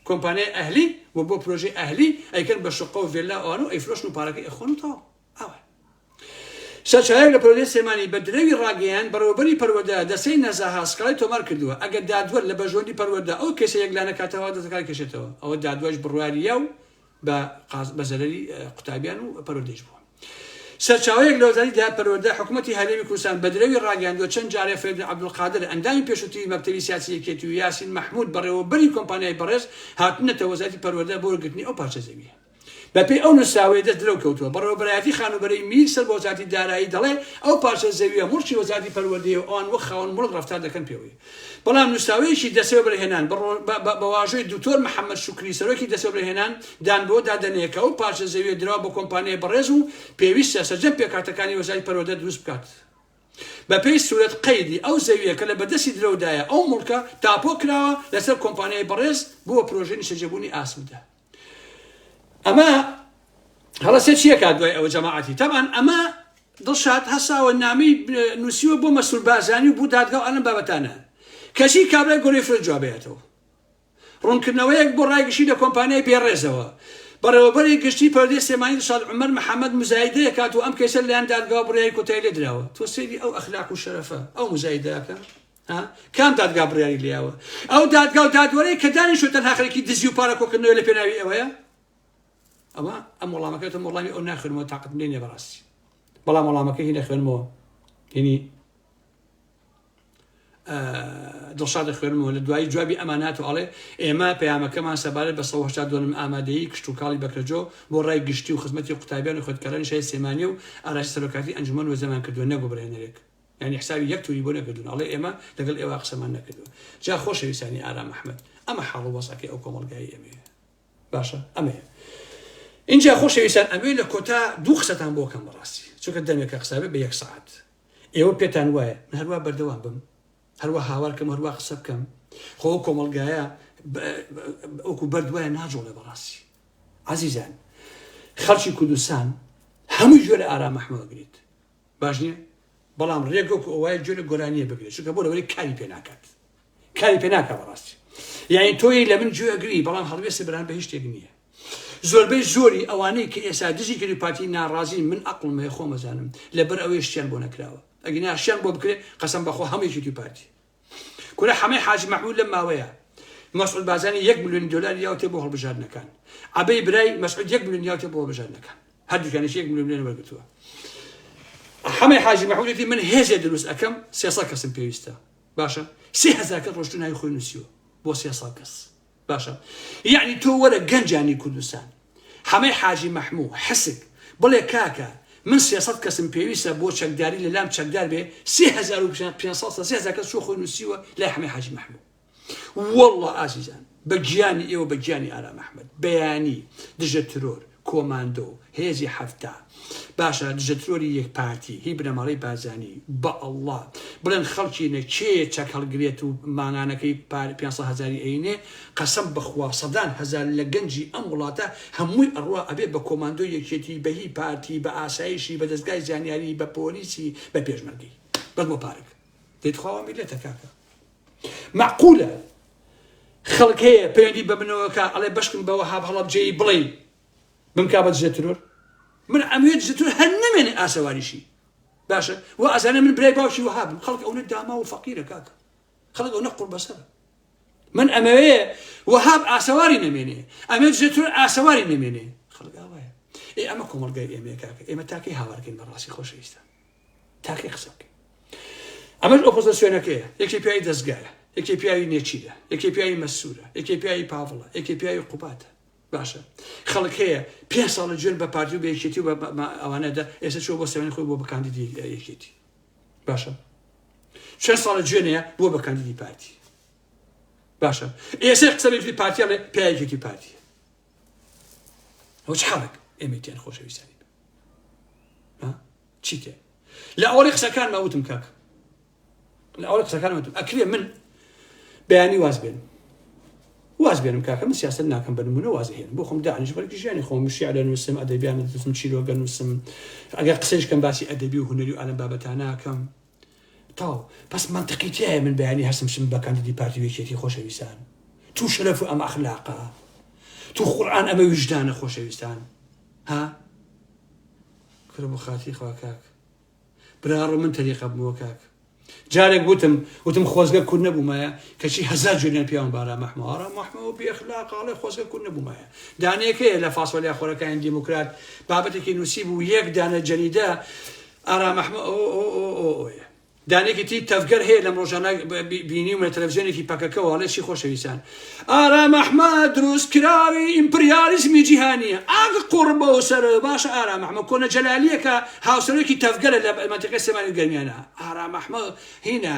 کۆمپانیای ئەهلی و بۆ پرۆژەی ئەهلی ئەیکەن بە شوقە و ڤێلا ئەوانە و ئەیفرۆشن و پارەکەی ئەخۆن و تەواو. ئەوە سەرچاوەیەک لە پەروەردەی سلێمانی بە درەوی ڕاگەیان بەڕێوەبەری پەروەردە دەسەی نەزاها سکاڵی تۆمار کردووە ئەگەر دادوەر لە بەژۆندی پەروەردە ئەو کێسە یەکلانەکاتەوە دەستەکار کێشێتەوە ئەوە دادوەش بڕواریە و بە زەرەری قوتابیان و پەروەردەیش بووە. سەرچاوەیەک لە وەزارەتی داهات پەروەردە حکوومەتی هەرێمی کوردستان بە درەوی ڕاگەیاندووە چەند جارێ فێرد عەبدولقادر ئەندامی پێشووتری مەکتەبی سیاسی یەکێتی و یاسین مەحموود بەڕێوەبەری کۆمپانیای بەڕێز هاتنەتە وەزارەتی پەروەردە بۆ وەرگرتنی ئەو پارچە زەویە. بەپێی ئەو نووسراوەیە دەست درەو کەوتووە بەڕێوەبەرایەتی خانوبەرەی میر سەر بە وەزارەتی دارایی دەڵێ ئەو پارچە زەویە موڵکی وەزارەتی پەروەردەیە و ئەوان وەک خاوەن موڵک ڕەفتار دەکەن پێوەی. بەڵام نووسراوەیەکی دەستەوە بەرهێنان بە واژۆی دکتۆر محەممەد شوکری سەرۆکی دەستەوە بەرهێنان دان بۆ دادەنێکە و پارچە زەویە درەوە بە کۆمپانیای بەڕێز و پێویستە سەرجەم پێکاتەکانی وەزارەتی پەروەردە دروست بکات. بەپێی سوورەت قەیدی ئەو زەویە کە لە بەدەستی درەودایە ئەو موڵکە تاپۆ کراوە لەسەر کۆمپانیای بەڕێز بۆ پرۆژەی شەجێبوونی ئاسوودە. ئەمە هەڵەسێ چییە کات دوای ئەوە جەماعەتی تەمان ئەمە دڵشاد هەساوە نامەی نووسیوە بۆ مەسوول بازانی و بوو دادگا و ئەلەم بابەتانە کەچی کابرای گۆرەی فرۆش جوابێتەوە ڕوونکردنەوەیەک بۆ ڕایگەشی لە کۆمپانیای بێڕێزەوە بەڕێوەبەری گشتی پەروەردەی سلێمانی دڵشاد عومەر محەممەد مزایدەیە کات و ئەم کێسە لەلایەن دادگا بڕیاری کۆتایی لێ دراوە. تۆ سەیری ئەو ئەخلاق و شەرەفە ئەو مزایدەکە کام دادگا بڕیاری لێیەوە ئەو دادگا و دادوەرەی کە دانیشتوە تەنها خەڵکی دزی و پارە کۆکردنەوە لە پێناوی ئەوەیە ئەمە ئەم وەڵامەکەتە وەڵامی ئەو ناخوێنمەوە تاقەتم لێ نییە بەڕاستی بەڵام وەڵامەکە هی نەخوێنمەوە هینی دڵشاد دەخوێنمەوە لە دوایی جوابی ئەمانات و ئەڵێ ئێمە پەیامەکەمان سەبارەت بە 180 دۆنم ئامادەیی کشت و کاڵی بەکرەجۆ بۆ ڕای گشتی و خزمەتی قوتابیان و خۆتکارانی شای سلێمانی و ئاراشی سەرۆکاتی ئەنجومەن وەزەرمان کردووە نەبوو بەرهێنەرێک یعنی حسابی یەک توری بۆ نەکردوون ئەڵێ ئێمە لەگەڵ ئێوە قسەمان نەکردووە. جا خۆشەویستانی ئارام ئەحمەد ئەمە حاڵ و وەساکەی ئەو کۆمەڵگای ئێمەیە باشە ئەمەیە اینجا خۆشەویستان ئەمێ لە کۆتا دوو قسەتان بۆ کەم بەڕاستی چونکە دەمێکە قسابێت بە 1 ساعت ئێوە پێتان وایە من هەروە بەردەوام بم هەروە هاوارکەم هەروە قسە بکەم خۆ کۆمەڵگایە ئەوکو بەردوایە ناجۆڵێ بەڕاستی عەزیزان خەڵکی کوردستان هەمووی گوێ لە ئارام محمەد بگریت باش نییە بەڵام ڕێگۆک ئەوایە گوێ لە گۆرانیە بگرێت چونکە بۆ لەوەی کاری پێ ناکات کاری پێ ناکات بەڕاستی یعنی تۆی لە من گوێ ئەگری بەڵام هەڵوێستی بەران بە هیچ شتێک نییە زۆربەی زۆری ئەوانەی کە ئێستا دژی کردی پارتی ناڕازی من عەقڵم خۆ مەزانم لەبەر ئەوەی شتیان بۆ نەکراوە ئەگەر ناشیان بۆ بکرێت قەسەم بەخۆ هەموویەکی توی پارتی کورە هەمەی حاجی مەحموود لەم ماوەیە مەسعود بازانی 1 ملیۆن دلار یاوتێ بۆ هەڵبژاردنەکان عەبەی برای مەسعود 1 ملیۆن یاوتێ بۆ هەڵبژاردنەکان هەردووکانیش 1 ملیۆن وەرگرتووە هەمەی حاجی مەحموودێتی من هێزێ دروست ئەەکەم 300 کەسم پێویستە باشە 3000 کەس ڕۆشتون ناوی خۆی نووسیوە بۆ 300 کەس باشە یعنی تۆ وەرە گەنجانی کوردستان هەمەی حاجی مەحموود حسک بڵێ کاکە من 300 کەسم پێویستە بۆ چەکداری لە لام چەکدار بێ 3500 کەس خۆی نووسیوە لای هەمەی حاجی مەحموود والله عزیزان بە گیانی ئێوە بە گیانی ئارام محمەد بەیانی دژە ترۆر کۆماندۆ هێزی هەفتە باشە دژە ترۆری یەک پارتی هی بنەماڵەی بازانی بە ئەڵڵا بڵێن خەڵکینە کێ چەک هەڵگرێت و ماگانەکەی 500,000 ئەینێ قەسەم بەخوا سەدان هەزار لە گەنجی ئەم وڵاتە هەمووی ئەڕوا ئەبێ بە کۆماندۆ یەکێتی بە هی پارتی بە ئاسایشی بە دەستگای زانیاری بە پۆلیسی بە پێشمەرگی بەدمە پارک دەیتخواوە میلێتە کاکە معقولە خەڵک هەیە پەیوەندی بە منەوەکە ئەڵێ بەشکم بەوە هاب هەڵەبجێی بڵێ بمکا بە دژە ترۆر من ئەموێ دژە ترۆر هەر نەمێنێ ئاسەواریشی باشە و ئەزانە من برای باوشی وهابم خەڵک ئەوە داما و فەقیرە کاکە خەڵک ئەو نەقوڵ بەسەرە من ئەمەوێ وهاب ئاسەواری نەمێنێ ئەمێ دژە ترۆر ئاسەواری نەمێنێ خەڵک ئاوایە ئەمە کۆمەڵگای ئێمەیە کاکە ئێمە تاکەی هاوارکەین بەڕاستی خۆشەویستان تاکەی قسە بکەین ئەمەش ئۆپۆزیسیۆنەکەیە یەکێ پیاوی دەستگایە یەکێ پیاوی نێچیرە یەکێ پیاوی مەسوورە یەکێ پیاوی پاڤڵە یەکێ پیاوی قوپاتە باشە خەڵک هەیە 5 ساڵە جوێن بە پارتی و بە یەکێتی و ئەوانەدا ئێستا چۆ بۆ سەوێنی خۆی بۆ بە کاندیدی یەکێتی باشە چەند ساڵە جوێنەیە بۆ بە کاندیدی پارتی باشە ئێستا قسەبێتی پارتیە لێ پیاوێکی پارتیە ئەو چ حاڵێک ئێمە تێن خۆشەویستانی چی تێ لە ئەوڵی قسەکان ماوتم کاکە لە ئەوڵی قسەکان ماوتم ئەکرێ من بەیانی واز بێنم کاکە من سیاست ناکەم بە نمونە واز هێنم بۆ خۆم داعش بەرگی ژیانی خۆم شیعر نووسم ئەدەبیان نووسم چیرۆگە نووسم ئەگەر قسەش کەم باسی ئەدەبی و هونەری و ئالەم بابەتان ناکەم تاو پس منطقی تایە من بەیانی هەستم بە کاندیدی پارتی یەکێتی خۆشەویستان تو شەرەف و ئەمە ئەخلاقە تو قورئان ئەمە وجدانە خۆشەویستان ها کرە بۆ خاتی خوا کاک براڕۆ من تەریقە بمەوە کاک جارێک وتم خۆزگە کورد نەبوومایە کەچی 1000 جوێنیان پیاوم بە ئارام محمەد ئارام محمەد بێخلاقاڵێ خۆزگە کورد نەبوومایە دانەیەکەیە لە فاسۆلیا خۆرەکانی دیموکرات بابەتێکی نووسی بوو 1 دانە جەریدە ئارام محمەد ئۆیە دانێکی تی تەفگەر هەیە لەم ڕۆژانە بینیم لە تەلەڤیزیۆنێکی پاکەکەەوە هەڵێکی خۆشەویستان ئارام محمەد دروستکراوی ئیمپریالیزمی جیهانیە ئاگە قوڕبە و سەر باشە ئارام محمەد کۆنە جەلالیەکە هاوسەرێکی تەفگەرە لە مەنتیقەی سێمانی گەرمیانە ئارام محمەد هینە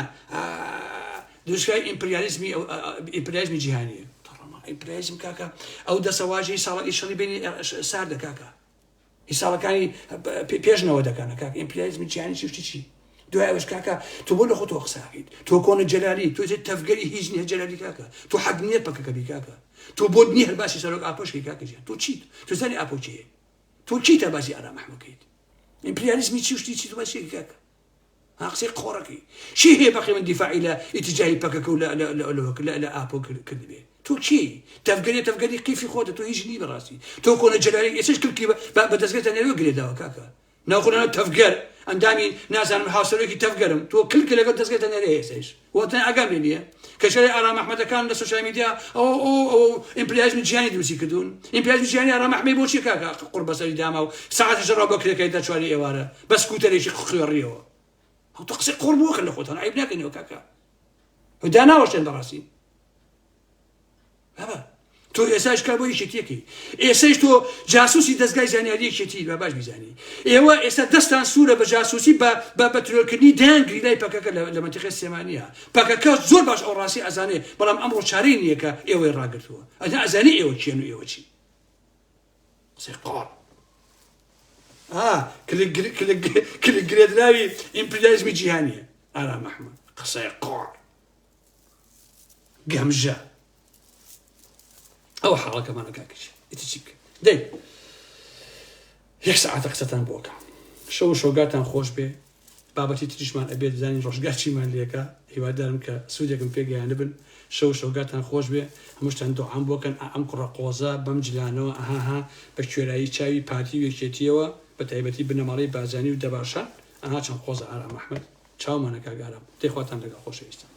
دروستکراوی ئیمپریالیزمی جیهانیە ئیمپریالیزم کاکە ئەو دەسەواژی ساڵی ئیشەڵی بینی ساردە کاکە هی ساڵەکانی پێشنەوە دەکەنە کاکە ئیمپریالیزمی جیهانی چی دوای ئەوش کاکە تۆ بۆ لە خۆ تۆ قساکەیت تۆ کۆنە جەلالی تۆ تەفگەری هیچ نییە جەلالی کاکە تۆ حەق نییە پەکەکە بی کاکە تۆ بۆ نییە هەر باسی سەرۆک ئاپۆشکی کاکەژیان تۆ چیت تۆ زانی ئاپۆ چییە تۆ چیتە باسی ئارام محمەدکەیت ئیمپریالیزمی چی شتی چی تۆ باسیەکە کاکە ها قسەی قۆڕەکەی چی هەیە بەقی من دیفاعی لە ئیتیجاهی پەکەکە و لە ئاپۆ کرد بێ تۆ چی تەفگەری قیفی خۆتە تۆ هیچ نی بەڕاستی تۆ کۆنە جەلالی ئێسش کردکی بە دەستگەتە نێوە گرێداوە کاکە ناوخۆنە تەفگەر ئەندامی نازانم هاوسەرێکی تەفگەرم تۆ کلکە لەگەڵ دەستگەتە نەرێ ئێسش وەتەن ئەگەم لێ نییە کەشەی ئارام محمەدەکان لە سوشیال میدیا ئەو ئیمپریالیزمی جیهانی دروستی کردوون ئیمپریالیزمی جیهانی ئارام محمەد بۆچی کاکە قوڕ بەسەری داما و ساعەتی ژەڕاو بە کرێکەکەی دەچواری ئێوارە بە سکوتەرێکی خوێڕیەوە ئەو تۆ قسەی قوڕ بۆکە لە خۆتان عیب ناکەنەوە کاکە داناوەشتێن بەڕاستی تۆ ئێساش کار بۆ یەکێتیەکەی ئێسەش تۆ جاسوسی دەستگای زانیاری یەکێتی بە باش بیزانی ئێوە ئێستا دەستان سوورە بە جاسوسی بە ترۆرکردنی دایانگری لای پەکەکە لە مەنتیقەی سێمانیە پەکەکە زۆر باش ئەو ڕاستی ئەزانێ بەڵام ئەمڕۆ چارەی نییە کە ئێوەی ڕاگرتووە ئەزانی ئێوە چیان و ئێوە چی قسەی قۆڕ کلک گرێدراوی ئیمپریالیزمی جیهانیە ئارام ئەحمەد قسەی قۆڕ گەمژە ئەو حاڵەکەمانە کاکەچی ئیتی چی بکە دەی یەک سەعاتە قسەتان بۆ بکەم شەو شۆگاتان خۆش بێ بابەتی تریشمان ئەبێت زانین ڕۆژگار چیمان لێکە هیوادارم کە سوودێکم پێگەیانە بن شەو شۆگاتان خۆش بێ هەمووشتان دۆعام بۆکەن ئەم کوڕە قۆزە بەم جلانەوە ئەها بە کوێرایی چاوی پارتی و یەکێتیەوە بە تایبەتی بنەماڵی بازانی و دەباشان ئەها چەند قۆزە ئارام ئەحمەد چاومانە کاگارم دەیخواتان لەگەڵ خۆشەویستان